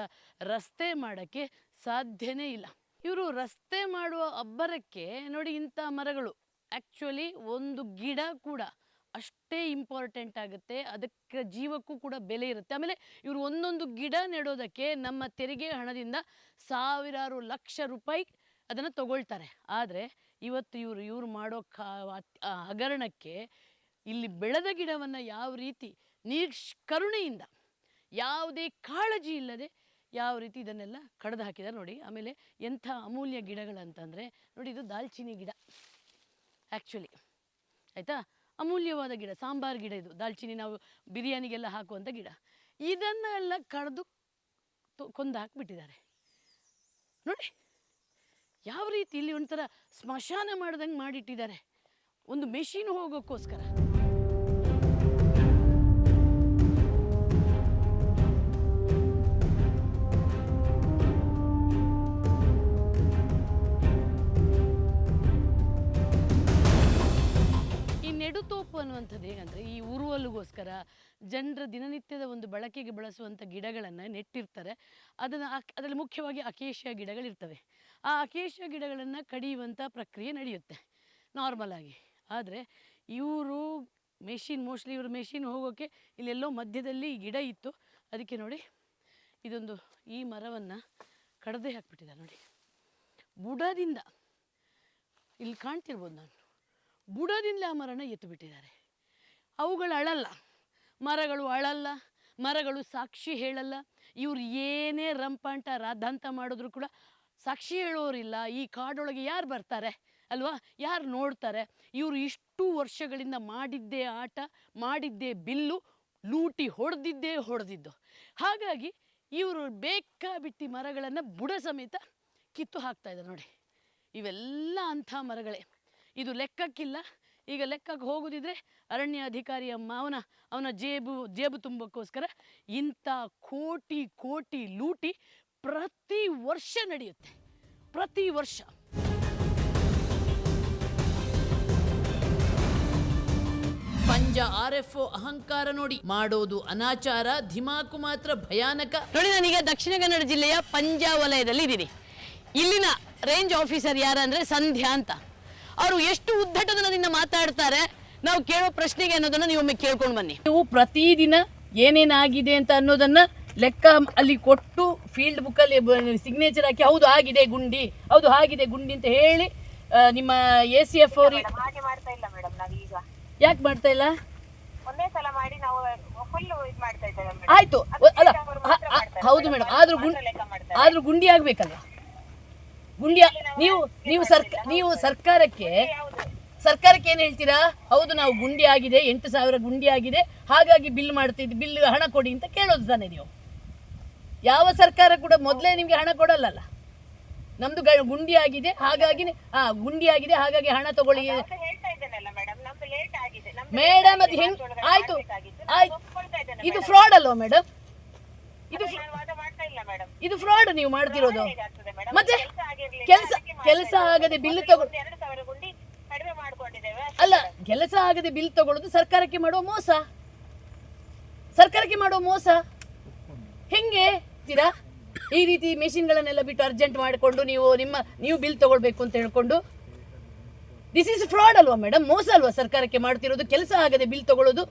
ರಸ್ತೆ ಮಾಡೋಕ್ಕೆ ಸಾಧ್ಯನೇ ಇಲ್ಲ. ಇವರು ರಸ್ತೆ ಮಾಡುವ ಅಬ್ಬರಕ್ಕೆ ನೋಡಿ, ಇಂಥ ಮರಗಳು ಆ್ಯಕ್ಚುಲಿ ಒಂದು ಗಿಡ ಕೂಡ ಅಷ್ಟೇ ಇಂಪಾರ್ಟೆಂಟ್ ಆಗುತ್ತೆ, ಅದಕ್ಕೆ ಜೀವಕ್ಕೂ ಕೂಡ ಬೆಲೆ ಇರುತ್ತೆ. ಆಮೇಲೆ ಇವರು ಒಂದೊಂದು ಗಿಡ ನೆಡೋದಕ್ಕೆ ನಮ್ಮ ತೆರಿಗೆ ಹಣದಿಂದ ಸಾವಿರಾರು ಲಕ್ಷ ರೂಪಾಯಿ ಅದನ್ನು ತಗೊಳ್ತಾರೆ. ಆದರೆ ಇವತ್ತು ಇವರು ಮಾಡೋ ಹಗರಣಕ್ಕೆ ಇಲ್ಲಿ ಬೆಳೆದ ಗಿಡವನ್ನು ಯಾವ ರೀತಿ ನಿಷ್ಕರುಣೆಯಿಂದ, ಯಾವುದೇ ಕಾಳಜಿ ಇಲ್ಲದೆ ಯಾವ ರೀತಿ ಇದನ್ನೆಲ್ಲ ಕಡ್ದು ಹಾಕಿದ್ದಾರೆ ನೋಡಿ. ಆಮೇಲೆ ಎಂಥ ಅಮೂಲ್ಯ ಗಿಡಗಳಂತಂದರೆ ನೋಡಿ, ಇದು ದಾಲ್ಚಿನ್ನಿ ಗಿಡ ಆ್ಯಕ್ಚುಲಿ, ಆಯಿತಾ, ಅಮೂಲ್ಯವಾದ ಗಿಡ, ಸಾಂಬಾರು ಗಿಡ ಇದು. ದಾಲ್ಚಿನ್ನಿ ನಾವು ಬಿರಿಯಾನಿಗೆಲ್ಲ ಹಾಕುವಂಥ ಗಿಡ. ಇದನ್ನೆಲ್ಲ ಕಡ್ದು ಕೊಂದು ಹಾಕಿಬಿಟ್ಟಿದ್ದಾರೆ ನೋಡಿ. ಯಾವ ರೀತಿ ಇಲ್ಲಿ ಒಂಥರ ಸ್ಮಶಾನ ಮಾಡ್ದಂಗೆ ಮಾಡಿಟ್ಟಿದ್ದಾರೆ, ಒಂದು ಮೆಷಿನ್ ಹೋಗೋಕ್ಕೋಸ್ಕರ. ಈ ನೆಡುತೋಪು ಅನ್ನುವಂಥದ್ದು ಹೇಗಂದರೆ, ಈ ಉರುವಲಿಗೋಸ್ಕರ ಜನರ ದಿನನಿತ್ಯದ ಒಂದು ಬಳಕೆಗೆ ಬಳಸುವಂಥ ಗಿಡಗಳನ್ನು ನೆಟ್ಟಿರ್ತಾರೆ. ಅದರಲ್ಲಿ ಮುಖ್ಯವಾಗಿ ಅಕೇಶಿಯಾ ಗಿಡಗಳಿರ್ತವೆ. ಆ ಅಕೇಶಿಯಾ ಗಿಡಗಳನ್ನು ಕಡಿಯುವಂಥ ಪ್ರಕ್ರಿಯೆ ನಡೆಯುತ್ತೆ ನಾರ್ಮಲ್ ಆಗಿ. ಆದರೆ ಇವರು ಮೋಸ್ಟ್ಲಿ ಇವರು ಮೆಷಿನ್ ಹೋಗೋಕ್ಕೆ ಇಲ್ಲೆಲ್ಲೋ ಮಧ್ಯದಲ್ಲಿ ಈ ಗಿಡ ಇತ್ತು. ಅದಕ್ಕೆ ನೋಡಿ ಇದೊಂದು ಈ ಮರವನ್ನು ಕಡ್ದೇ ಹಾಕ್ಬಿಟ್ಟಿದ್ದಾರೆ ನೋಡಿ. ಬುಡದಿಂದ ಇಲ್ಲಿ ಕಾಣ್ತಿರ್ಬೋದು, ನಾನು ಬುಡದಿಂದ ಆ ಮರನ ಎತ್ತು ಬಿಟ್ಟಿದ್ದಾರೆ. ಅವುಗಳು ಅಳಲ್ಲ, ಮರಗಳು ಅಳಲ್ಲ, ಮರಗಳು ಸಾಕ್ಷಿ ಹೇಳಲ್ಲ. ಇವ್ರು ಏನೇ ರಂಪಾಂಟ ರಾಧಾಂತ ಮಾಡಿದ್ರು ಕೂಡ ಸಾಕ್ಷಿ ಹೇಳೋರಿಲ್ಲ. ಈ ಕಾಡೊಳಗೆ ಯಾರು ಬರ್ತಾರೆ ಅಲ್ವಾ, ಯಾರು ನೋಡ್ತಾರೆ? ಇವರು ಇಷ್ಟು ವರ್ಷಗಳಿಂದ ಮಾಡಿದ್ದೇ ಆಟ, ಮಾಡಿದ್ದೇ ಬಿಲ್ಲು, ಲೂಟಿ ಹೊಡೆದಿದ್ದು. ಹಾಗಾಗಿ ಇವರು ಬೇಕಾಬಿಟ್ಟಿ ಮರಗಳನ್ನು ಬುಡ ಸಮೇತ ಕಿತ್ತು ಹಾಕ್ತಾ ಇದ್ದಾರೆ ನೋಡಿ. ಇವೆಲ್ಲ ಅಂಥ ಮರಗಳೇ. ಇದು ಲೆಕ್ಕಕ್ಕಿಲ್ಲ. ಈಗ ಲೆಕ್ಕಕ್ಕೆ ಹೋಗೋದಿದ್ರೆ ಅರಣ್ಯ ಅಧಿಕಾರಿಯ ಅವನ ಜೇಬು ತುಂಬಕ್ಕೋಸ್ಕರ ಇಂಥ ಕೋಟಿ ಲೂಟಿ ಪ್ರತಿ ವರ್ಷ ನಡೆಯುತ್ತೆ, ಪ್ರತಿ ವರ್ಷ. ಪಂಜ RFO ಅಹಂಕಾರ ನೋಡಿ, ಮಾಡೋದು ಅನಾಚಾರ, ಧಿಮಾಕು ಮಾತ್ರ ಭಯಾನಕ ನೋಡಿ. ನಾನೀಗ ದಕ್ಷಿಣ ಕನ್ನಡ ಜಿಲ್ಲೆಯ ಪಂಜ ವಲಯದಲ್ಲಿ ಇದ್ದೀನಿ. ಇಲ್ಲಿನ ರೇಂಜ್ ಆಫೀಸರ್ ಯಾರಂದ್ರೆ ಸಂಧ್ಯಾ ಅಂತ. ಅವರು ಎಷ್ಟು ಉದ್ದಟತನದಿಂದ ಮಾತಾಡ್ತಾರೆ, ನಾವು ಕೇಳೋ ಪ್ರಶ್ನೆಗೆ ಅನ್ನೋದನ್ನ ನೀವೊಮ್ಮೆ ಕೇಳ್ಕೊಂಡು ಬನ್ನಿ. ನೀವು ಪ್ರತಿದಿನ ಏನೇನಾಗಿದೆ ಅಂತ ಅನ್ನೋದನ್ನ ಲೆಕ್ಕ ಅಲ್ಲಿ ಕೊಟ್ಟು ಫೀಲ್ಡ್ ಬುಕ್ಕಲ್ಲಿ ಸಿಗ್ನೇಚರ್ ಹಾಕಿ ಹೌದು ಆಗಿದೆ ಗುಂಡಿ, ಹೌದು ಆಗಿದೆ ಗುಂಡಿ ಅಂತ ಹೇಳಿ ನಿಮ್ಮ ACF ಅವ್ರಿಗೆ ಯಾಕೆ ಮಾಡ್ತಾ ಇಲ್ಲ? ಆಯ್ತು ಅಲ್ಲ, ಹೌದು ಮೇಡಮ್. ಆದ್ರೂ ಗುಂಡಿ ಆಗ್ಬೇಕಲ್ಲ. ಗುಂಡಿ ನೀವು ಸರ್ಕಾರಕ್ಕೆ ಏನ್ ಹೇಳ್ತೀರಾ? ಹೌದು ನಾವು ಗುಂಡಿ ಆಗಿದೆ, 8,000 ಗುಂಡಿ ಆಗಿದೆ, ಹಾಗಾಗಿ ಬಿಲ್ ಮಾಡ್ತಿದ್ವಿ, ಬಿಲ್ ಹಣ ಕೊಡಿ ಅಂತ ಕೇಳೋದು ತಾನೆ ನೀವು. ಯಾವ ಸರ್ಕಾರ ಕೂಡ ಮೊದಲೇ ನಿಮ್ಗೆ ಹಣ ಕೊಡಲ್ಲ. ನಮ್ದು ಗುಂಡಿ ಆಗಿದೆ ಹಾಗಾಗಿ ಹಾಗಾಗಿ ಹಣ ತಗೊಳ್ಳಿ ಮೇಡಮ್. ಅದು ಹೆಂಗ್ ಆಯ್ತು? ಇದು ಫ್ರಾಡ್ ಅಲ್ವಾ ಮೇಡಮ್? ಇದು ಫ್ರಾಡ್ ನೀವು ಮಾಡ್ತಿರೋದು. ಮತ್ತೆ ಕೆಲಸ ಆಗದೆ ಬಿಲ್ ಅಲ್ಲ, ಕೆಲಸ ಆಗದೆ ಬಿಲ್ ತಗೊಳ್ಳೋದು ಸರ್ಕಾರಕ್ಕೆ ಮಾಡುವ ಮೋಸ. ಹೆಂಗೆ ತೀರಾ ಈ ರೀತಿ ಮೆಷಿನ್ಗಳನ್ನೆಲ್ಲ ಬಿಟ್ಟು ಅರ್ಜೆಂಟ್ ಮಾಡಿಕೊಂಡು ನೀವು ಬಿಲ್ ತಗೊಳ್ಬೇಕು ಅಂತ ಹೇಳ್ಕೊಂಡು, ದಿಸ್ ಇಸ್ ಫ್ರಾಡ್ ಅಲ್ವಾ ಮೇಡಮ್? ಮೋಸ ಅಲ್ವಾ ಸರ್ಕಾರಕ್ಕೆ ಮಾಡ್ತಿರೋದು? ಕೆಲಸ ಆಗದೆ ಬಿಲ್ ತಗೊಳ್ಳೋದು.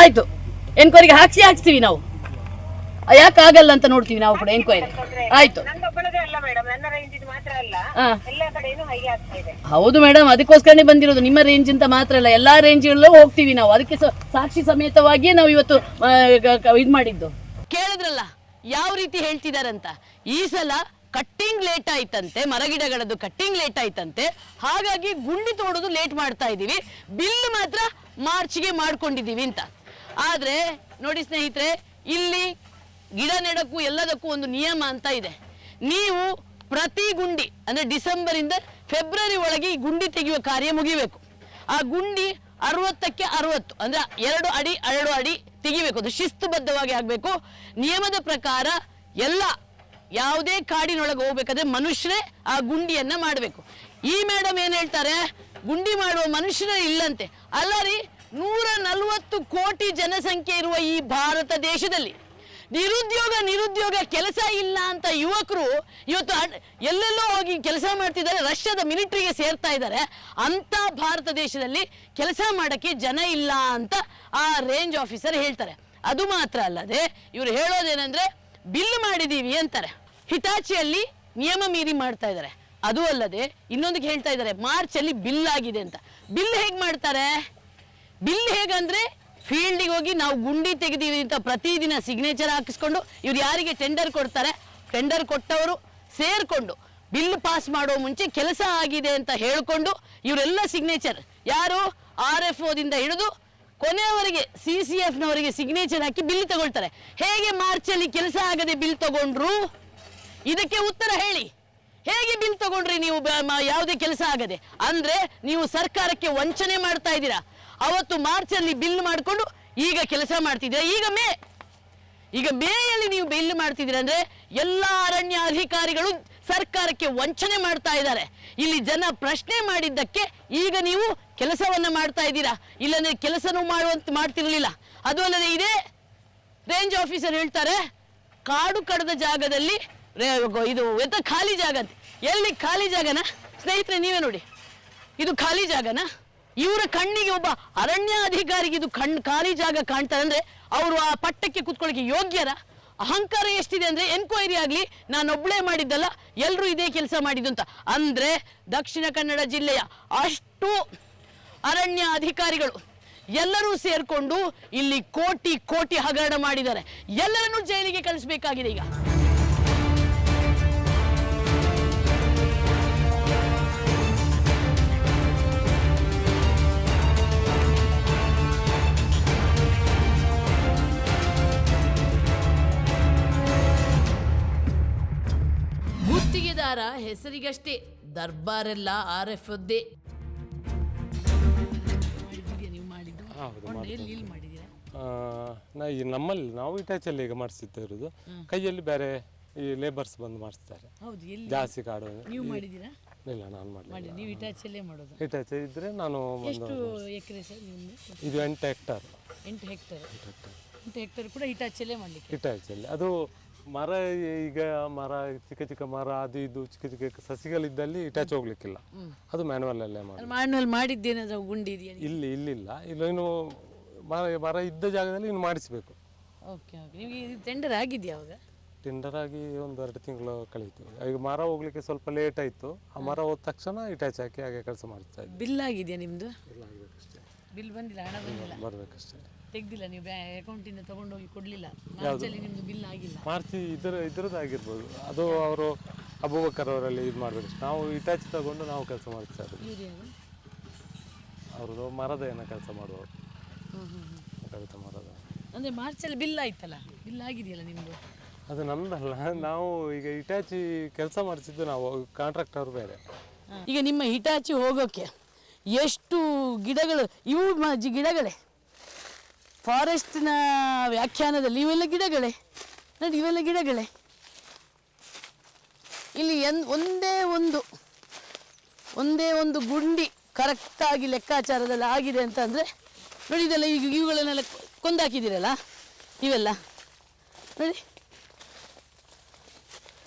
ಆಯ್ತು, ಎನ್ಕ್ವೈರಿಗೆ ಹಾಕ್ಸ್ತೀವಿ ನಾವು. ಯಾಕೆ ಆಗಲ್ಲ ಅಂತ ನೋಡ್ತೀವಿ ನಾವು ಕೂಡ ಎನ್ಕ್ವೈರಿ. ಆಯ್ತು, ಹೌದು ಮೇಡಮ್, ಅದಕ್ಕೋಸ್ಕರನೇ ಬಂದಿರೋದು. ನಿಮ್ಮ ರೇಂಜ್ ಅಂತ ಮಾತ್ರ ಅಲ್ಲ, ಎಲ್ಲಾ ರೇಂಜ್ಗಳಲ್ಲೂ ಹೋಗ್ತೀವಿ ನಾವು. ಅದಕ್ಕೆ ಸಾಕ್ಷಿ ಸಮೇತವಾಗಿಯೇ ನಾವು ಇವತ್ತು ಇದು ಮಾಡಿದ್ದು. ಕೇಳಿದ್ರಲ್ಲ ಯಾವ ರೀತಿ ಹೇಳ್ತಿದಾರಂತ. ಈ ಸಲ ಕಟ್ಟಿಂಗ್ ಲೇಟ್ ಆಯ್ತಂತೆ, ಮರಗಿಡಗಳದ್ದು ಕಟ್ಟಿಂಗ್ ಲೇಟ್ ಆಯ್ತಂತೆ, ಹಾಗಾಗಿ ಗುಂಡಿ ತೋಡೋದು ಲೇಟ್ ಮಾಡ್ತಾ ಇದೀವಿ, ಬಿಲ್ ಮಾತ್ರ ಮಾರ್ಚ್ಗೆ ಮಾಡ್ಕೊಂಡಿದೀವಿ ಅಂತ. ಆದ್ರೆ ನೋಡಿ ಸ್ನೇಹಿತರೆ, ಇಲ್ಲಿ ಗಿಡ ನೆಡಕ್ಕೂ ಎಲ್ಲದಕ್ಕೂ ಒಂದು ನಿಯಮ ಅಂತ ಇದೆ. ನೀವು ಪ್ರತಿ ಗುಂಡಿ ಅಂದ್ರೆ ಡಿಸೆಂಬರ್ ಇಂದ ಫೆಬ್ರವರಿ ಒಳಗೆ ಈ ಗುಂಡಿ ತೆಗೆಯುವ ಕಾರ್ಯ ಮುಗಿಬೇಕು. ಆ ಗುಂಡಿ 60ಕ್ಕೆ 60 ಅಂದ್ರೆ 2 ಅಡಿ ತೆಗಿಬೇಕು. ಅದು ಶಿಸ್ತುಬದ್ಧವಾಗಿ ಆಗ್ಬೇಕು. ನಿಯಮದ ಪ್ರಕಾರ ಯಾವುದೇ ಕಾಡಿನೊಳಗೆ ಹೋಗ್ಬೇಕಾದ್ರೆ ಮನುಷ್ಯರೇ ಆ ಗುಂಡಿಯನ್ನ ಮಾಡಬೇಕು. ಈ ಮೇಡಮ್ ಏನ್ ಹೇಳ್ತಾರೆ, ಗುಂಡಿ ಮಾಡುವ ಮನುಷ್ಯರೇ ಇಲ್ಲಂತೆ. ಅಲ್ಲ ರೀ, 140 ಕೋಟಿ ಜನಸಂಖ್ಯೆ ಇರುವ ಈ ಭಾರತ ದೇಶದಲ್ಲಿ ನಿರುದ್ಯೋಗ ಕೆಲಸ ಇಲ್ಲ ಅಂತ ಯುವಕರು ಇವತ್ತು ಎಲ್ಲೆಲ್ಲೋ ಹೋಗಿ ಕೆಲಸ ಮಾಡ್ತಿದ್ದಾರೆ, ರಷ್ಯಾದ ಮಿಲಿಟರಿಗೆ ಸೇರ್ತಾ ಇದ್ದಾರೆ. ಅಂತ ಭಾರತ ದೇಶದಲ್ಲಿ ಕೆಲಸ ಮಾಡಕ್ಕೆ ಜನ ಇಲ್ಲ ಅಂತ ಆ ರೇಂಜ್ ಆಫೀಸರ್ ಹೇಳ್ತಾರೆ. ಅದು ಮಾತ್ರ ಅಲ್ಲದೆ ಇವರು ಹೇಳೋದೇನೆಂದ್ರೆ ಬಿಲ್ ಮಾಡಿದೀವಿ ಅಂತಾರೆ. ಹಿಟಾಚಿಯಲ್ಲಿ ನಿಯಮ ಮೀರಿ ಮಾಡ್ತಾ ಇದ್ದಾರೆ. ಅದು ಅಲ್ಲದೆ ಇನ್ನೊಂದಕ್ಕೆ ಹೇಳ್ತಾ ಇದ್ದಾರೆ, ಮಾರ್ಚ್ ಅಲ್ಲಿ ಬಿಲ್ ಆಗಿದೆ ಅಂತ. ಬಿಲ್ ಹೇಗೆ ಮಾಡ್ತಾರೆ? ಬಿಲ್ ಹೇಗಂದ್ರೆ ಫೀಲ್ಡಿಗೆ ಹೋಗಿ ನಾವು ಗುಂಡಿ ತೆಗೆದೀವಿ ಅಂತ ಪ್ರತಿದಿನ ಸಿಗ್ನೇಚರ್ ಹಾಕಿಸ್ಕೊಂಡು, ಇವ್ರು ಯಾರಿಗೆ ಟೆಂಡರ್ ಕೊಡ್ತಾರೆ, ಟೆಂಡರ್ ಕೊಟ್ಟವರು ಸೇರ್ಕೊಂಡು ಬಿಲ್ ಪಾಸ್ ಮಾಡೋ ಮುಂಚೆ ಕೆಲಸ ಆಗಿದೆ ಅಂತ ಹೇಳ್ಕೊಂಡು ಇವರೆಲ್ಲ ಸಿಗ್ನೇಚರ್, ಯಾರು RFOದಿಂದ ಹಿಡಿದು ಕೊನೆಯವರೆಗೆ CCFನವರಿಗೆ ಸಿಗ್ನೇಚರ್ ಹಾಕಿ ಬಿಲ್ ತಗೊಳ್ತಾರೆ. ಹೇಗೆ ಮಾರ್ಚಲ್ಲಿ ಕೆಲಸ ಆಗದೆ ಬಿಲ್ ತಗೊಂಡ್ರು? ಇದಕ್ಕೆ ಉತ್ತರ ಹೇಳಿ. ಹೇಗೆ ಬಿಲ್ ತಗೊಂಡ್ರಿ ನೀವು ಯಾವುದೇ ಕೆಲಸ ಆಗದೆ? ಅಂದ್ರೆ ನೀವು ಸರ್ಕಾರಕ್ಕೆ ವಂಚನೆ ಮಾಡ್ತಾ ಇದ್ದೀರಾ. ಅವತ್ತು ಮಾರ್ಚಲ್ಲಿ ಬಿಲ್ ಮಾಡಿಕೊಂಡು ಈಗ ಕೆಲಸ ಮಾಡ್ತಿದ್ದೀರಾ. ಈಗ ಮೇಯಲ್ಲಿ ನೀವು ಬಿಲ್ ಮಾಡ್ತಿದ್ದೀರಾ ಅಂದ್ರೆ ಎಲ್ಲ ಅರಣ್ಯ ಅಧಿಕಾರಿಗಳು ಸರ್ಕಾರಕ್ಕೆ ವಂಚನೆ ಮಾಡ್ತಾ ಇದ್ದಾರೆ. ಇಲ್ಲಿ ಜನ ಪ್ರಶ್ನೆ ಮಾಡಿದ್ದಕ್ಕೆ ಈಗ ನೀವು ಕೆಲಸವನ್ನ ಮಾಡ್ತಾ ಇದ್ದೀರಾ, ಇಲ್ಲಂದ್ರೆ ಕೆಲಸನೂ ಮಾಡ್ತಿರ್ಲಿಲ್ಲ. ಅದು ಅಲ್ಲದೆ ಇದೇ ರೇಂಜ್ ಆಫೀಸರ್ ಹೇಳ್ತಾರೆ ಕಾಡು ಕಡದ ಜಾಗದಲ್ಲಿ ಇದು ಖಾಲಿ ಜಾಗ ಅಂತ. ಎಲ್ಲಿ ಖಾಲಿ ಜಾಗನ ಸ್ನೇಹಿತರೆ ನೀವೇ ನೋಡಿ, ಇದು ಖಾಲಿ ಜಾಗನ? ಇವರ ಕಣ್ಣಿಗೆ ಒಬ್ಬ ಅರಣ್ಯ ಅಧಿಕಾರಿಗೆ ಇದು ಖಾಲಿ ಜಾಗ ಕಾಣ್ತಾರೆ ಅಂದ್ರೆ ಅವರು ಆ ಪಟ್ಟಕ್ಕೆ ಕೂತ್ಕೊಳ್ಳಿಕ್ಕೆ ಯೋಗ್ಯರ? ಅಹಂಕಾರ ಎಷ್ಟಿದೆ ಅಂದ್ರೆ ಎನ್ಕ್ವೈರಿ ಆಗ್ಲಿ ನಾನೊಬ್ಳೇ ಮಾಡಿದ್ದಲ್ಲ, ಎಲ್ಲರೂ ಇದೇ ಕೆಲಸ ಮಾಡಿದ್ದು ಅಂತ. ಅಂದ್ರೆ ದಕ್ಷಿಣ ಕನ್ನಡ ಜಿಲ್ಲೆಯ ಅಷ್ಟು ಅರಣ್ಯ ಅಧಿಕಾರಿಗಳು ಎಲ್ಲರೂ ಸೇರ್ಕೊಂಡು ಇಲ್ಲಿ ಕೋಟಿ ಕೋಟಿ ಹಗರಣ ಮಾಡಿದ್ದಾರೆ. ಎಲ್ಲರನ್ನೂ ಜೈಲಿಗೆ ಕಳಿಸಬೇಕಾಗಿದೆ ಈಗ. ಗುತ್ತಿಗೆದಾರ ಹೆಸರಿಗಷ್ಟೇ, ದರ್ಬಾರೆಲ್ಲ RFದ್ದೇ. ನಮ್ಮಲ್ಲಿ ನಾವು ಇಟಾಚಲ್ಲಿ ಈಗ ಮಾಡಿಸ್ತಾ ಇರೋದು, ಕೈಯಲ್ಲಿ ಬೇರೆ ಈ ಲೇಬರ್ಸ್ ಬಂದು ಮಾಡಿಸ್ತಾರೆ. ಜಾಸ್ತಿ ಕಾಡು ನೀವು ಮಾಡಿದ್ದೀರಾ? ಇಲ್ಲ, ನಾನು ಮಾಡಲಿಲ್ಲ. ನೀವು ಇಟಾಚಲ್ಲೇ ಮಾಡೋದು? ಇಟಾಚಿ ಇದ್ರೆ ನಾನು ಎಷ್ಟು ಎಕರೆ ಸರ್ ನಿಮ್ಮದು? ಇದು 8 ಹೆಕ್ಟರ್. 8 ಹೆಕ್ಟರ್. 8 ಹೆಕ್ಟರ್ ಕೂಡ ಇಟಾಚಲ್ಲೇ ಮಾಡಲಿಕ್ಕೆ? ಇಟಾಚಲ್ಲಿ ಅದು ಮರ, ಈಗ ಮರ ಚಿಕ್ಕ ಚಿಕ್ಕ ಮರ ಅದು ಇದು ಚಿಕ್ಕ ಚಿಕ್ಕ ಸಸಿಗಳಿದ್ದಲ್ಲಿ ಇಟಾಚಿ ಹೋಗ್ಲಿಕ್ಕಿಲ್ಲ, ಅದು ಮ್ಯಾನುವಲ್ ಅಲ್ಲೇ ಮಾಡಿ. ಮ್ಯಾನುವಲ್ ಮಾಡಿದ್ದೇನಾದ್ರೂ ಗುಂಡಿ ಇದೆಯಾ? ಇಲ್ಲಿಲ್ಲ, ಇನ್ನು ಮರ ಇದ್ದ ಜಾಗದಲ್ಲಿ ಇನ್ನು ಮಾಡಿಸ್ಬೇಕು. Okay okay. ನಿಮಗೆ ಟೆಂಡರ್ ಆಗಿದೆಯಾ ಅವಾಗ? ಟೆಂಡರ್ ಆಗಿ 1-2 ತಿಂಗಳು ಕಳೀತು. ಈಗ ಮರ ಹೋಗ್ಲಿಕ್ಕೆ ಸ್ವಲ್ಪ ಲೇಟ್ ಆಯಿತು. ಆ ಮರ ಹೋದ ತಕ್ಷಣ ಇಟಾಚಿ ಹಾಕಿ ಹಾಗೆ ಕೆಲಸ ಮಾಡ್ತಾ ಇದ್ದೆ. ಬಿಲ್ ಆಗಿದೆಯಾ ನಿಮ್ಮದು? ಇಲ್ಲ, ಆಗಬೇಕಷ್ಟೇ. ಬಿಲ್ ಬಂದಿಲ್ಲ, ಹಣ ಬಂದಿಲ್ಲ? ಬರಬೇಕಷ್ಟೇ. ತೆಗ್ದಿಲ್ಲ ನೀವು ಅಕೌಂಟಿಂದ ತಗೊಂಡೋಗಿ ಕೊಡಲಿಲ್ಲ? ಮಾರ್ಚಲ್ಲಿ ನಿಮ್ಮದು ಬಿಲ್ ಆಗಿಲ್ಲ? ಮಾರ್ಚ್ ಇದ್ರದ್ದು ಆಗಿರ್ಬೋದು, ಅದು ಅವರು ಅಬೂಬಕರ್ ಅವರಲ್ಲಿ ಇದು ಮಾಡಬೇಕು. ನಾವು ಇಟಾಚಿ ತಗೊಂಡು ನಾವು ಕೆಲಸ ಮಾಡ್ತಾ ಇದ್ದೀವಿ. ಅವ್ರದ್ದು ಮರದ ಏನೋ ಕೆಲಸ ಮಾಡುವವರು. ಮರದ ಅಂದರೆ ಮಾರ್ಚಲ್ಲಿ ಬಿಲ್ ಆಯ್ತಲ್ಲ, ಬಿಲ್ ಆಗಿದೆಯಲ್ಲ ನಿಮ್ಮದು? ಅದು ನಮ್ದಲ್ಲ, ನಾವು ಈಗ ಇಟಾಚಿ ಕೆಲಸ ಮಾಡಿಸಿದ್ದು, ನಾವು ಕಾಂಟ್ರಾಕ್ಟ್ ಅವರು ಬೇರೆ. ಈಗ ನಿಮ್ಮ ಹಿಟಾಚಿ ಹೋಗೋಕ್ಕೆ ಎಷ್ಟು ಗಿಡಗಳು? ಇವು ಗಿಡಗಳೇ ಫಾರೆಸ್ಟ್ನ ವ್ಯಾಖ್ಯಾನದಲ್ಲಿ ಇವೆಲ್ಲ ಗಿಡಗಳೇ ನೋಡಿ, ಇವೆಲ್ಲ ಗಿಡಗಳೇ. ಇಲ್ಲಿ ಒಂದೇ ಒಂದು ಗುಂಡಿ ಕರೆಕ್ಟಾಗಿ ಲೆಕ್ಕಾಚಾರದಲ್ಲಿ ಆಗಿದೆ ಅಂತಂದರೆ ನೋಡಿ, ಇದೆಲ್ಲ ಈಗ ಇವುಗಳನ್ನೆಲ್ಲ ಕೊಂದಾಕಿದ್ದೀರಲ್ಲ ಇವೆಲ್ಲ ನೋಡಿ.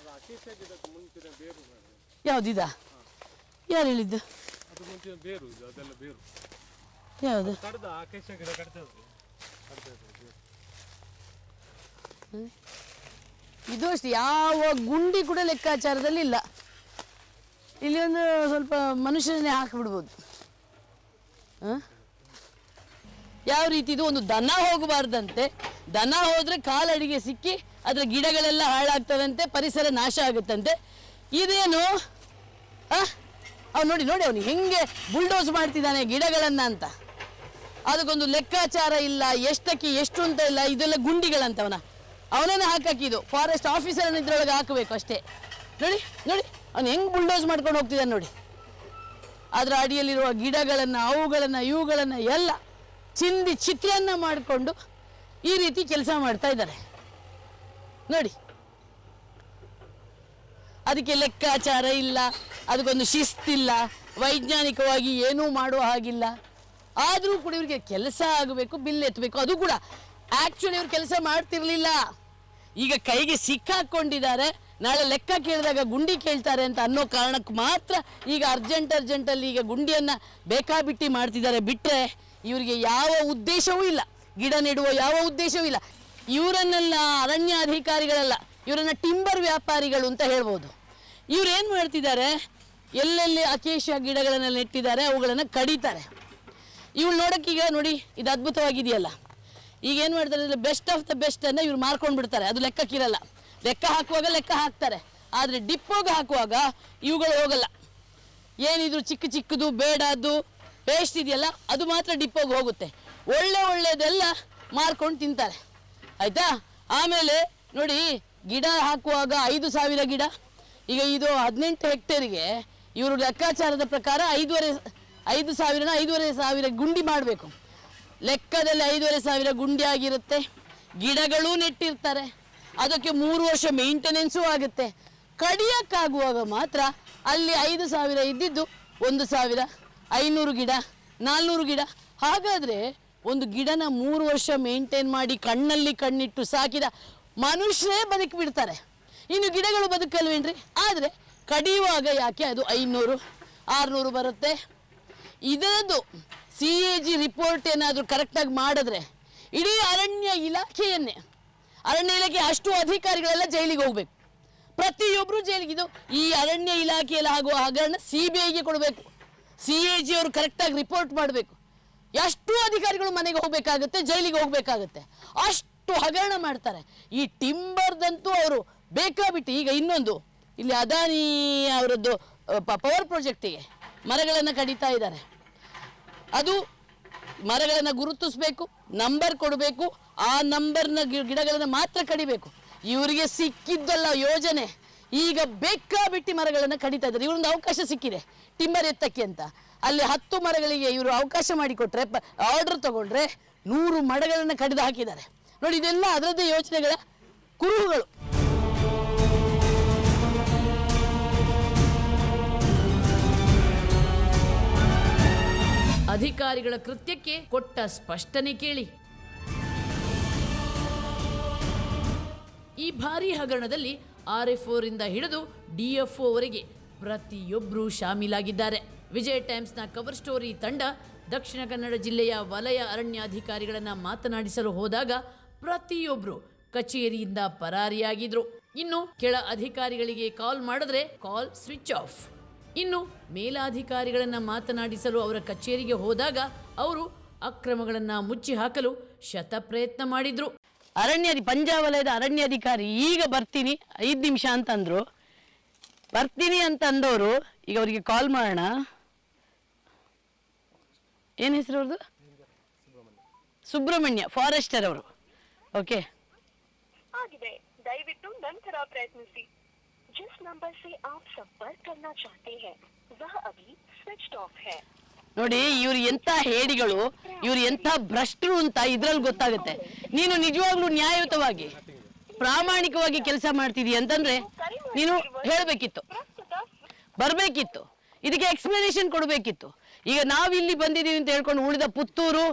ಯಾವುದಿದಾ? ಯಾರು ಹೇಳಿದ್ದು? ಯಾವುದು? ಇದು ಅಷ್ಟೇ, ಯಾವ ಗುಂಡಿ ಕೂಡ ಲೆಕ್ಕಾಚಾರದಲ್ಲಿ ಇಲ್ಲ. ಇಲ್ಲಿ ಒಂದು ಸ್ವಲ್ಪ ಮನುಷ್ಯನೇ ಹಾಕಿಬಿಡ್ಬೋದು. ಯಾವ ರೀತಿ ಇದು ಒಂದು ದನ ಹೋಗಬಾರ್ದಂತೆ, ದನ ಹೋದರೆ ಕಾಲಡಿಗೆ ಸಿಕ್ಕಿ ಅದರ ಗಿಡಗಳೆಲ್ಲ ಹಾಳಾಗ್ತವಂತೆ, ಪರಿಸರ ನಾಶ ಆಗುತ್ತಂತೆ. ಇದೇನು ಅವ್ನು ನೋಡಿ ಅವನು ಹೆಂಗೆ ಬುಲ್ಡೋಸ್ ಮಾಡ್ತಿದ್ದಾನೆ ಗಿಡಗಳನ್ನು ಅಂತ. ಅದಕ್ಕೊಂದು ಲೆಕ್ಕಾಚಾರ ಇಲ್ಲ, ಎಷ್ಟಕ್ಕೆ ಎಷ್ಟು ಅಂತ ಇಲ್ಲ. ಇದೆಲ್ಲ ಗುಂಡಿಗಳಂತವನ ಅವನನ್ನು ಹಾಕಿದ್ದು ಫಾರೆಸ್ಟ್ ಆಫೀಸರನ್ನು ಇದ್ರೊಳಗೆ ಹಾಕಬೇಕು ಅಷ್ಟೇ. ನೋಡಿ ಅವನು ಹೆಂಗೆ ಬುಲ್ಡೋಸ್ ಮಾಡ್ಕೊಂಡು ಹೋಗ್ತಿದ್ದಾನೆ ನೋಡಿ. ಅದರ ಅಡಿಯಲ್ಲಿರುವ ಗಿಡಗಳನ್ನು ಅವುಗಳನ್ನು ಇವುಗಳನ್ನು ಎಲ್ಲ ಚಿಂದಿ ಚಿತ್ರಾನ್ನ ಮಾಡಿಕೊಂಡು ಈ ರೀತಿ ಕೆಲಸ ಮಾಡ್ತಾ ಇದ್ದಾರೆ ನೋಡಿ. ಅದಕ್ಕೆ ಲೆಕ್ಕಾಚಾರ ಇಲ್ಲ, ಅದಕ್ಕೊಂದು ಶಿಸ್ತಿಲ್ಲ, ವೈಜ್ಞಾನಿಕವಾಗಿ ಏನೂ ಮಾಡುವ ಹಾಗಿಲ್ಲ. ಆದರೂ ಕೂಡ ಇವರಿಗೆ ಕೆಲಸ ಆಗಬೇಕು, ಬಿಲ್ ಎತ್ತಬೇಕು. ಅದು ಕೂಡ ಆ್ಯಕ್ಚುಲಿ ಇವ್ರು ಕೆಲಸ ಮಾಡ್ತಿರ್ಲಿಲ್ಲ, ಈಗ ಕೈಗೆ ಸಿಕ್ಕಾಕೊಂಡಿದ್ದಾರೆ. ನಾಳೆ ಲೆಕ್ಕ ಕೇಳಿದಾಗ ಗುಂಡಿ ಕೇಳ್ತಾರೆ ಅಂತ ಅನ್ನೋ ಕಾರಣಕ್ಕೆ ಮಾತ್ರ ಈಗ ಅರ್ಜೆಂಟಲ್ಲಿ ಈಗ ಗುಂಡಿಯನ್ನು ಬೇಕಾಬಿಟ್ಟಿ ಮಾಡ್ತಿದ್ದಾರೆ. ಬಿಟ್ಟರೆ ಇವರಿಗೆ ಯಾವ ಉದ್ದೇಶವೂ ಇಲ್ಲ, ಗಿಡ ನೆಡುವ ಯಾವ ಉದ್ದೇಶವೂ ಇಲ್ಲ. ಇವರನ್ನೆಲ್ಲ ಅರಣ್ಯ ಅಧಿಕಾರಿಗಳಲ್ಲ, ಇವರನ್ನು ಟಿಂಬರ್ ವ್ಯಾಪಾರಿಗಳು ಅಂತ ಹೇಳ್ಬೋದು. ಇವ್ರು ಏನು ಮಾಡ್ತಿದ್ದಾರೆ, ಎಲ್ಲೆಲ್ಲಿ ಅಕೇಶಿಯಾ ಗಿಡಗಳನ್ನೆಲ್ಲ ನೆಟ್ಟಿದ್ದಾರೆ ಅವುಗಳನ್ನು ಕಡಿತಾರೆ. ಇವಳು ನೋಡೋಕ್ಕೆ ಈಗ ನೋಡಿ ಇದು ಅದ್ಭುತವಾಗಿದೆಯಲ್ಲ. ಈಗ ಏನು ಮಾಡ್ತಾರೆ ಅಂದರೆ ಬೆಸ್ಟ್ ಆಫ್ ದ ಬೆಸ್ಟನ್ನು ಇವ್ರು ಮಾರ್ಕೊಂಡು ಬಿಡ್ತಾರೆ. ಅದು ಲೆಕ್ಕಕ್ಕಿರಲ್ಲ, ಲೆಕ್ಕ ಹಾಕುವಾಗ ಲೆಕ್ಕ ಹಾಕ್ತಾರೆ, ಆದರೆ ಡಿಪ್ಪೋಗೆ ಹಾಕುವಾಗ ಇವುಗಳು ಹೋಗಲ್ಲ. ಏನಿದ್ರು ಚಿಕ್ಕ ಚಿಕ್ಕದು ಬೇಡದ್ದು ವೇಸ್ಟ್ ಇದೆಯಲ್ಲ ಅದು ಮಾತ್ರ ಡಿಪ್ಪೋಗೆ ಹೋಗುತ್ತೆ. ಒಳ್ಳೆಯದೆಲ್ಲ ಮಾರ್ಕೊಂಡು ತಿಂತಾರೆ, ಆಯಿತಾ. ಆಮೇಲೆ ನೋಡಿ, ಗಿಡ ಹಾಕುವಾಗ 5,000 ಗಿಡ, ಈಗ ಇದು 18 ಹೆಕ್ಟೇರಿಗೆ ಇವರು ಲೆಕ್ಕಾಚಾರದ ಪ್ರಕಾರ 5,000 ಗುಂಡಿ ಮಾಡಬೇಕು. ಲೆಕ್ಕದಲ್ಲಿ 5,500 ಗುಂಡಿ ಆಗಿರುತ್ತೆ. ಗಿಡಗಳೂ ನೆಟ್ಟಿರ್ತಾರೆ, ಅದಕ್ಕೆ 3 ವರ್ಷ ಮೇಂಟೆನೆನ್ಸು ಆಗುತ್ತೆ. ಕಡಿಯೋಕ್ಕಾಗುವಾಗ ಮಾತ್ರ ಅಲ್ಲಿ 5,000 ಇದ್ದಿದ್ದು 1,500 ಗಿಡ 400 ಗಿಡ. ಹಾಗಾದರೆ ಒಂದು ಗಿಡನ 3 ವರ್ಷ ಮೇಂಟೈನ್ ಮಾಡಿ ಕಣ್ಣಲ್ಲಿ ಕಣ್ಣಿಟ್ಟು ಸಾಕಿದ ಮನುಷ್ಯರೇ ಬದುಕಿ ಬಿಡ್ತಾರೆ, ಇನ್ನು ಗಿಡಗಳು ಬದುಕಲ್ವೇನ್ರಿ? ಆದರೆ ಕಡಿಯುವಾಗ ಯಾಕೆ ಅದು 500 600 ಬರುತ್ತೆ? ಇದರದ್ದು CAG ರಿಪೋರ್ಟ್ ಏನಾದರೂ ಕರೆಕ್ಟಾಗಿ ಮಾಡಿದ್ರೆ ಇಡೀ ಅರಣ್ಯ ಇಲಾಖೆಯನ್ನೇ, ಅರಣ್ಯ ಇಲಾಖೆ ಅಷ್ಟು ಅಧಿಕಾರಿಗಳೆಲ್ಲ ಜೈಲಿಗೆ ಹೋಗ್ಬೇಕು, ಪ್ರತಿಯೊಬ್ಬರು ಜೈಲಿಗೆ. ಇದು ಈ ಅರಣ್ಯ ಇಲಾಖೆಯಲ್ಲಿ ಆಗುವ ಹಗರಣ CBIಗೆ ಕೊಡಬೇಕು, CAG ಅವರು ಕರೆಕ್ಟಾಗಿ ರಿಪೋರ್ಟ್ ಮಾಡಬೇಕು. ಎಷ್ಟು ಅಧಿಕಾರಿಗಳು ಮನೆಗೆ ಹೋಗಬೇಕಾಗುತ್ತೆ, ಜೈಲಿಗೆ ಹೋಗಬೇಕಾಗುತ್ತೆ, ಅಷ್ಟು ಹಗರಣ ಮಾಡ್ತಾರೆ. ಈ ಟಿಂಬರ್ದಂತೂ ಅವರು ಬೇಕಾಬಿಟ್ಟು. ಈಗ ಇನ್ನೊಂದು ಇಲ್ಲಿ ಅದಾನಿ ಅವರದ್ದು ಪವರ್ ಪ್ರಾಜೆಕ್ಟಿಗೆ ಮರಗಳನ್ನು ಕಡಿತಾ ಇದ್ದಾರೆ. ಅದು ಮರಗಳನ್ನು ಗುರುತಿಸಬೇಕು, ನಂಬರ್ ಕೊಡಬೇಕು, ಆ ನಂಬರ್ನ ಗಿಡಗಳನ್ನು ಮಾತ್ರ ಕಡಿಬೇಕು. ಇವರಿಗೆ ಸಿಕ್ಕಿದ್ದಲ್ಲ ಯೋಜನೆ, ಈಗ ಬೇಕಾಬಿಟ್ಟು ಮರಗಳನ್ನು ಕಡಿತಾ ಇದ್ದಾರೆ. ಇವರೊಂದು ಅವಕಾಶ ಸಿಕ್ಕಿದೆ ಟಿಂಬರ್ ಎತ್ತಕ್ಕೆ ಅಂತ, ಅಲ್ಲಿ 10 ಮರಗಳಿಗೆ ಇವರು ಅವಕಾಶ ಮಾಡಿಕೊಟ್ರೆ, ಆರ್ಡರ್ ತಗೊಂಡ್ರೆ 100 ಮರಗಳನ್ನು ಕಡಿದು ಹಾಕಿದ್ದಾರೆ ನೋಡಿ. ಇದೆಲ್ಲ ಅದರದ್ದೇ ಯೋಚನೆಗಳ ಕುರುಹುಗಳು. ಅಧಿಕಾರಿಗಳ ಕೃತ್ಯಕ್ಕೆ ಕೊಟ್ಟ ಸ್ಪಷ್ಟನೆ ಕೇಳಿ. ಈ ಭಾರೀ ಹಗರಣದಲ್ಲಿ RFO ರಿಂದ ಹಿಡಿದು DFO ವರೆಗೆ ಪ್ರತಿಯೊಬ್ಬರೂ ಶಾಮೀಲಾಗಿದ್ದಾರೆ. ವಿಜಯ್ ಟೈಮ್ಸ್ನ ಕವರ್ ಸ್ಟೋರಿ ತಂಡ ದಕ್ಷಿಣ ಕನ್ನಡ ಜಿಲ್ಲೆಯ ವಲಯ ಅರಣ್ಯಾಧಿಕಾರಿಗಳನ್ನ ಮಾತನಾಡಿಸಲು ಹೋದಾಗ ಪ್ರತಿಯೊಬ್ಬರು ಕಚೇರಿಯಿಂದ ಪರಾರಿಯಾಗಿದ್ರು. ಇನ್ನು ಕೆಳ ಅಧಿಕಾರಿಗಳಿಗೆ ಕಾಲ್ ಮಾಡಿದ್ರೆ ಕಾಲ್ ಸ್ವಿಚ್ ಆಫ್. ಇನ್ನು ಮೇಲಾಧಿಕಾರಿಗಳನ್ನ ಮಾತನಾಡಿಸಲು ಅವರ ಕಚೇರಿಗೆ ಹೋದಾಗ ಅವರು ಅಕ್ರಮಗಳನ್ನ ಮುಚ್ಚಿ ಹಾಕಲು ಶತಪ್ರಯತ್ನ ಮಾಡಿದ್ರು. ಪಂಜಾವಲಯದ ಅರಣ್ಯಾಧಿಕಾರಿ ಈಗ ಬರ್ತೀನಿ 5 ನಿಮಿಷ ಅಂತಂದ್ರು. ಬರ್ತೀನಿ ಅಂತ ಅಂದವರು ಈಗ ಅವರಿಗೆ ಕಾಲ್ ಮಾಡೋಣ. ಏನು ಹೆಸರು ಅವ್ರದ್ದು? ಸುಬ್ರಹ್ಮಣ್ಯ, ಫಾರೆಸ್ಟರ್ ಅವರು. ಓಕೆ, ದಯವಿಟ್ಟು ನಂತರ ಪ್ರಯತ್ನಿಸಿ. जिस नंबर से आप संपर्क करना चाहते हैं वह अभी स्विच्ड ऑफ है. ನೋಡಿ, ಇವ್ರು ಎಂಥ ಹೇಡಿಗಳು, ಇವ್ರು ಎಂಥ ಭ್ರಷ್ಟರು ಅಂತ ಇದ್ರಲ್ಲಿ ಗೊತ್ತಾಗುತ್ತೆ. ನೀನು ನಿಜವಾಗ್ಲೂ ನ್ಯಾಯಯುತವಾಗಿ ಪ್ರಾಮಾಣಿಕವಾಗಿ ಕೆಲಸ ಮಾಡ್ತಿದೀಯ ಅಂತಂದ್ರೆ ನೀನು ಹೇಳಬೇಕಿತ್ತು, ಬರಬೇಕಿತ್ತು, ಇದಕ್ಕೆ ಎಕ್ಸ್ಪ್ಲನೇಷನ್ ಕೊಡಬೇಕಿತ್ತು. ಈಗ ನಾವಿಲ್ಲಿ ಬಂದಿದ್ದೀವಿ ಅಂತ ಹೇಳ್ಕೊಂಡು ಉಳಿದ ಪುತ್ತೂರು,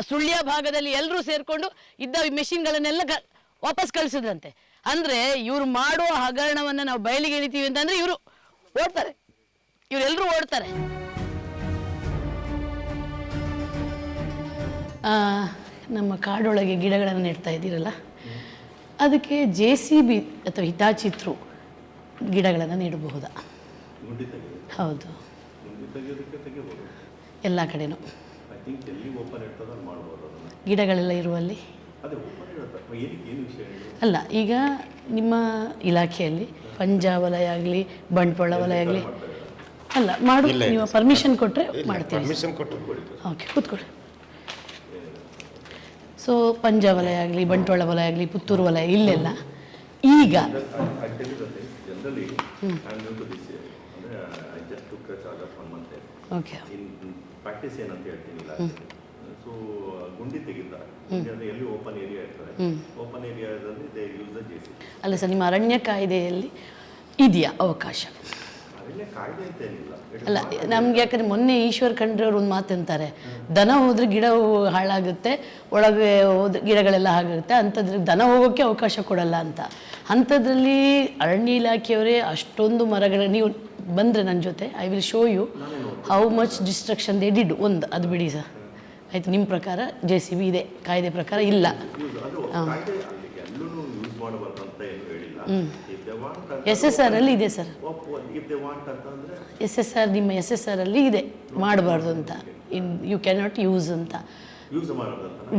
ಸುಳ್ಯ ಭಾಗದಲ್ಲಿ ಎಲ್ಲರೂ ಸೇರ್ಕೊಂಡು ಇದ್ದ ಮೆಷಿನ್ಗಳನ್ನೆಲ್ಲ ವಾಪಸ್ ಕಳಿಸಿದ್ರಂತೆ. ಅಂದ್ರೆ ಇವ್ರು ಮಾಡುವ ಹಗರಣವನ್ನ ನಾವು ಬಯಲಿಗೆ ಎಳಿತೀವಿ ಅಂತಂದ್ರೆ ಇವರು ಓಡ್ತಾರೆ, ಇವರೆಲ್ಲರೂ ಓಡ್ತಾರೆ. ನಮ್ಮ ಕಾಡೊಳಗೆ ಗಿಡಗಳನ್ನು ನೆಡ್ತಾ ಇದ್ದೀರಲ್ಲ, ಅದಕ್ಕೆ JCB ಅಥವಾ ಹಿತಾಚಿ ಥ್ರೂ ಗಿಡಗಳನ್ನು ನೆಡಬಹುದಾ? ಹೌದು, ಎಲ್ಲ ಕಡೆನೂ ಗಿಡಗಳೆಲ್ಲ ಇರುವಲ್ಲಿ ಅಲ್ಲ. ಈಗ ನಿಮ್ಮ ಇಲಾಖೆಯಲ್ಲಿ ಪಂಜಾವಲಯ ಆಗಲಿ ಬಂಟ್ವಾಳ ವಲಯ ಆಗಲಿ ಅಲ್ಲ ಮಾಡು, ನೀವು ಪರ್ಮಿಷನ್ ಕೊಟ್ಟರೆ ಮಾಡ್ತೀವಿ. ಓಕೆ, ಕೂತ್ಕೊಳ್ಳಿ. ಸೊ ಪಂಜಾವಲಯ ಆಗಲಿ ಬಂಟ್ವಾಳ ವಲಯ ಆಗಲಿ ಪುತ್ತೂರು ವಲಯ ಇಲ್ಲೆಲ್ಲ ಈಗ ಓಕೆ ಪ್ರಾಕ್ಟೀಸ್ ಏನಂತ ಹೇಳ್ತೀನಿಲ್ಲ. ಸೊ ಗುಂಡಿ ತೆಗಿತಾರೆ, ಎಲ್ಲಿ ಓಪನ್ ಏರಿಯಾ ಇರ್ತದೆ, ಓಪನ್ ಏರಿಯಾದಲ್ಲಿ ದೇ ಯೂಸ್ ದ JCB. ಅಲ್ಲ ಸರ್, ನಿಮ್ಮ ಅರಣ್ಯ ಕಾಯ್ದೆಯಲ್ಲಿ ಇದೆಯಾ ಅವಕಾಶ? ಅರಣ್ಯ ಕಾಯ್ದೆ ಅಂತ ಏನಿಲ್ಲ. ಅಲ್ಲ, ನಮ್ಗೆ ಯಾಕಂದ್ರೆ ಮೊನ್ನೆ ಈಶ್ವರ್ ಖಂಡ್ರೆ ಅವ್ರು ಒಂದು ಮಾತಂತಾರೆ, ದನ ಹೋದ್ರೆ ಗಿಡ ಹಾಳಾಗುತ್ತೆ, ಒಳಗೆ ಹೋದ್ರೆ ಗಿಡಗಳೆಲ್ಲ ಹಾಗಾಗುತ್ತೆ, ಅಂಥದ್ರಲ್ಲಿ ದನ ಹೋಗೋಕ್ಕೆ ಅವಕಾಶ ಕೊಡಲ್ಲ ಅಂತ. ಅಂಥದ್ರಲ್ಲಿ ಅರಣ್ಯ ಇಲಾಖೆಯವರೇ ಅಷ್ಟೊಂದು ಮರಗಳ, ನೀವು ಬಂದರೆ ನನ್ನ ಜೊತೆ I will show you how much destruction they did. ಒಂದು ಅದು ಬಿಡಿ ಸರ್, ಆಯಿತು. ನಿಮ್ಮ ಪ್ರಕಾರ JCB ಇದೆ, ಕಾಯ್ದೆ ಪ್ರಕಾರ ಇಲ್ಲ. SSR ಅಲ್ಲಿ ಇದೆ ಸರ್, SSR ನಿಮ್ಮ SSR ಅಲ್ಲಿ ಇದೆ, ಮಾಡಬಾರ್ದು ಅಂತ, ಯು ಕ್ಯಾನ್ ನಾಟ್ ಯೂಸ್ ಅಂತ,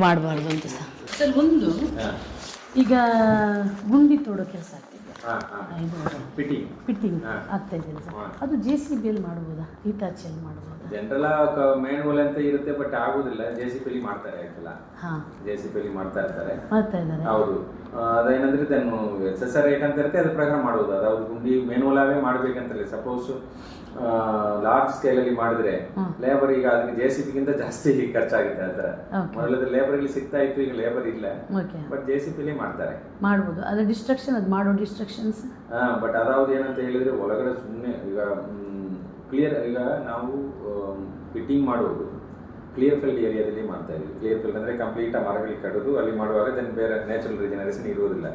ಮಾಡಬಾರ್ದು ಅಂತ ಸರ್. ಸರ್, ಒಂದು ಈಗ ಗುಂಡಿ ತೋಡೋ ಕೆಲಸ ಫಿಟ್ಟಿಂಗ್ ಆಗ್ತಾ ಇದೆಯಲ್ಲ ಸರ್, ಅದು JCBಯಲ್ಲಿ ಮಾಡ್ಬೋದಾ, ಹಿತಾಚಿಯಲ್ಲಿ ಮಾಡ್ಬೋದಾ? ಜನರಲ್ ಮ್ಯಾನ್ಯುವಲ್ ಅಂತ ಇರುತ್ತೆ, ಬಟ್ ಆಗುದಿಲ್ಲ. JCBಯಲ್ಲಿ ಮಾಡ್ತಾರೆ, ಆಯ್ತಲ್ಲ, JCBಯಲ್ಲಿ ಮಾಡ್ತಾ ಇದ್ದಾರೆ. ಹೌದು, ಅದೇನಂದ್ರೆ ಇದನ್ನು SSR ರೇಟ್ ಅಂತ ಇರುತ್ತೆ, ಅದ್ರ ಪ್ರಕಾರ ಮಾಡುವುದು. ಅದಾವ್ದು ಗುಂಡಿ ಮ್ಯಾನ್ಯುವಲ್ ಆಗೇ ಮಾಡ್ಬೇಕಂತಲ್ಲ. ಸಪೋಸ್ ಲಾರ್ಜ್ ಸ್ಕೇಲ್ ಅಲ್ಲಿ ಮಾಡಿದ್ರೆ ಲೇಬರ್, ಈಗ ಅದಕ್ಕೆ JCBಗಿಂತ ಜಾಸ್ತಿ ಖರ್ಚಾಗುತ್ತೆ. ಆ ಥರ ಮೊದಲದ ಲೇಬರ್ ಇಲ್ಲಿ ಸಿಗ್ತಾ ಇತ್ತು, ಈಗ ಲೇಬರ್ ಇಲ್ಲ, ಬಟ್ JCBಯಲ್ಲಿ ಮಾಡ್ತಾರೆ, ಮಾಡ್ಬೋದು. ಅದು ಡಿಸ್ಟ್ರಕ್ಷನ್, ಅದು ಮಾಡೋ ಡಿಸ್ಟ್ರಕ್ಷನ್ಸ್. ಬಟ್ ಅದಾವ್ದು ಏನಂತ ಹೇಳಿದ್ರೆ ಒಳಗಡೆ ಸುಮ್ಮನೆ ಈಗ ಕ್ಲಿಯರ್, ಈಗ ನಾವು ಫಿಟ್ಟಿಂಗ್ ಮಾಡೋದು ಕ್ಲಿಯರ್ ಫೀಲ್ಡ್ ಏರಿಯಾದಲ್ಲಿ ಮಾಡ್ತಾ ಇದ್ವಿ. ಕ್ಲಿಯರ್ ಫೀಲ್ಡ್ ಅಂದ್ರೆ ಕಂಪ್ಲೀಟ್ ಮರಗಳಿಗೆ ಕಡಿದು ಅಲ್ಲಿ ಮಾಡುವಾಗ ದೆನ್ ಬೇರೆ ನ್ಯಾಚುರಲ್ ರಿಜನರೇಷನ್ ಇರುವುದಿಲ್ಲ.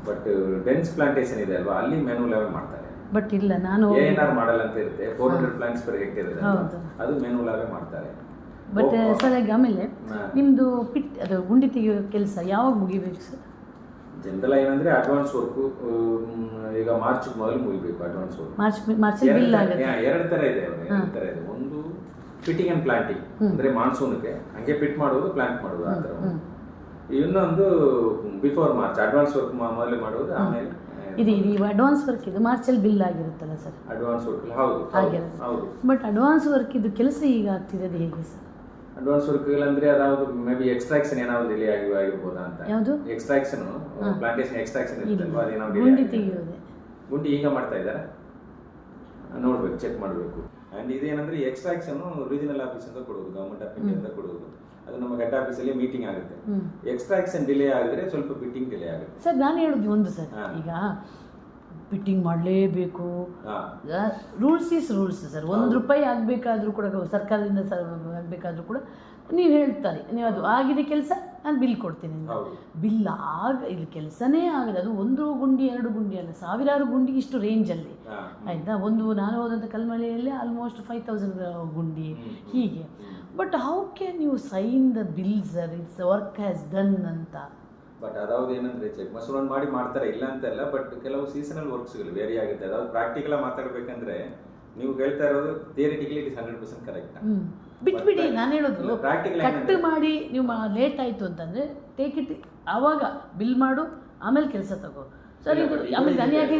ಬಟ್ ಡೆನ್ಸ್ ಪ್ಲಾಂಟೇಶನ್ ಇದೆ ಅಲ್ವಾ, ಅಲ್ಲಿ ಮ್ಯಾನ್ಯುವಲ್ ಆಗಿ ಮಾಡ್ತಾರೆ. ಬಟ್ ಇಲ್ಲ, ನಾನು ANR ಮಾಡಲ್ ಅಂತ ಇರುತ್ತೆ, 400 ಪ್ಲಾಂಟ್ಸ್ ಪರ್ ಹೆಕ್ಟೇರ್ ಇದೆ, ಅದು ಮ್ಯಾನ್ಯುವಲ್ ಆಗಿ ಮಾಡ್ತಾರೆ. ಬಟ್ ಸರ್ ಈಗ ಆಮೇಲೆ ನಿಮ್ಮದು ಅದು ಗುಂಡಿ ತೆಗೆಯೋ ಕೆಲಸ ಯಾವಾಗ ಮುಗಿಬೇಕು ಸರ್? ಜನರಲ್ ಏನಂದ್ರೆ ಅಡ್ವಾನ್ಸ್ ವರ್ಕ್ ಈಗ ಮಾರ್ಚ್ ಮೊದಲು ಮುಗಿಬೇಕು. ಅಡ್ವಾನ್ಸ್ ವರ್ಕ್ ಮಾರ್ಚ್ ಬಿಲ್ ಆಗುತ್ತೆ. ಎರಡು ತರ ಇದೆ, ಒಂದು ಫಿಟ್ಟಿಂಗ್ ಅಂಡ್ ಪ್ಲಾಂಟಿಂಗ್ ಅಂದ್ರೆ ಮಾನ್ಸೂನ್ಗೆ ಹಂಗೆ ಫಿಟ್ ಮಾಡೋದು, ಪ್ಲಾಂಟ್ ಮಾಡೋದು ಆ ತರ. ಇನ್ನೊಂದು ಬಿಫೋರ್ ಮಾರ್ಚ್ ಅಡ್ವಾನ್ಸ್ ವರ್ಕ್ ಮೊದಲು ಮಾಡೋದು, ಆಮೇಲೆ ಇದು ಅಡ್ವಾನ್ಸ್ ವರ್ಕ್ ಇದು ಮಾರ್ಚಲ್ಲಿ ಬಿಲ್ ಆಗಿರುತ್ತಲ್ಲ ಸರ್? ಅಡ್ವಾನ್ಸ್ ವರ್ಕ್ ಹೌದು. ಬಟ್ ಅಡ್ವಾನ್ಸ್ ವರ್ಕ್ ಇದು ಕೆಲಸ ಈಗ ಆಗ್ತಿರೋದು ಹೇಗೆ ಸರ್? ಅಡ್ವಾನ್ಸ್ ವರ್ಕ್ ಅಂದ್ರೆ ಅದಾವುದು ಮೇ ಬಿ ಎಕ್ಸ್ಟ್ರಾಕ್ಷನ್ ಏನಾದ್ರು ಡಿಲೇ ಆಗಿರ್ಬೋದಾ ಅಂತ. ಯಾವುದು ಎಕ್ಸ್ಟ್ರಾಕ್ಷನ್? ಪ್ಲಾಂಟೇಶನ್ ಎಕ್ಸ್ಟ್ರಾಕ್ಷನ್ ಇರುತ್ತಲ್ವಾ, ಅದೇನಾದ್ರು ಗುಂಡಿ ತೆಗೆಯೋದು. ಗುಂಡಿ ಈಗ ಮಾಡ್ತಾ ಇದ್ದಾರೆ, ನೋಡ್ಬೇಕು, ಚೆಕ್ ಮಾಡಬೇಕು. ಅಂಡ್ ಇದೇನಂದ್ರೆ ಎಕ್ಸ್ಟ್ರಾಕ್ಷನ್ ರೀಜನಲ್ ಆಫೀಸ್ ಅಂತ ಕೊಡೋದು, ಗವರ್ಮೆಂಟ್ ಆಫ್ ಇಂಡಿಯಾ ಅಂತ ಕೊಡೋದು. ಅದು ನಮ್ಮ ಹೆಡ್ ಆಫೀಸಲ್ಲಿ ಮೀಟಿಂಗ್ ಆಗುತ್ತೆ. ಎಕ್ಸ್ಟ್ರಾಕ್ಷನ್ ಡಿಲೇ ಆಗಿದ್ರೆ ಸ್ವಲ್ಪ ಫಿಟ್ಟಿಂಗ್ ಡಿಲೇ ಆಗುತ್ತೆ. ಸರ್ ನಾನು ಹೇಳೋದು ಒಂದು ಸರ್, ಈಗ ಫಿಟ್ಟಿಂಗ್ ಮಾಡಲೇಬೇಕು, ರೂಲ್ಸ್ ಈಸ್ ರೂಲ್ಸ್ ಸರ್. ₹1 ಆಗಬೇಕಾದ್ರೂ ಕೂಡ, ಸರ್ಕಾರದಿಂದ ಆಗಬೇಕಾದ್ರೂ ಕೂಡ ನೀವು ಹೇಳ್ತಾರೆ, ನೀವು ಅದು ಆಗಿದೆ ಕೆಲಸ, ನಾನು ಬಿಲ್ ಕೊಡ್ತೀನಿ. ಬಿಲ್ ಇಲ್ಲಿ ಕೆಲಸನೇ ಆಗದೆ, ಅದು 1 ಗುಂಡಿ 2 ಗುಂಡಿ ಅಲ್ಲ, ಸಾವಿರಾರು ಗುಂಡಿ ಇಷ್ಟು ರೇಂಜಲ್ಲಿ ಆಯಿತಾ. ನಾನು ಹೋದಂಥ ಕಲ್ಮಳೆಯಲ್ಲೇ ಆಲ್ಮೋಸ್ಟ್ 5000 ಗುಂಡಿ ಹೀಗೆ. But how can you sign the bill sir, it's work has done ಅಂತ? ಬಟ್ ಅದಾவது ಏನಂದ್ರೆ ಚೆಕ್ ಮಸೂರನ್ ಮಾಡಿ ಮಾಡ್ತಾರೆ, ಇಲ್ಲ ಅಂತಲ್ಲ. ಬಟ್ ಕೆಲವು ಸೀಸನಲ್ ವರ್ಕ್ಸ್ಗಳು ವೇರಿ ಆಗುತ್ತೆ. ಅದಾவது ಪ್ರಾಕ್ಟಿಕಲ್ ಮಾತಾಡ್ಬೇಕಂದ್ರೆ ನೀವು ಹೇಳ್ತಾ ಇರೋದು ಥಿಯರಿಟಿಕಲಿ ಇಟ್ ಇಸ್ 100% ಕರೆಕ್ಟ್. ಬಿಟ್ಬಿಡಿ, ನಾನು ಹೇಳೋದು ಕಟ್ ಮಾಡಿ ನೀವು ಲೇಟ್ ಆಯಿತು ಅಂತಂದರೆ ಟೇಕ್ ಇಟ್, ಆವಾಗ ಬಿಲ್ ಮಾಡು, ಆಮೇಲೆ ಕೆಲಸ ತಗೋ ಸರ್. ಇದು ಆಮೇಲೆ ನಾನು ಯಾಕೆ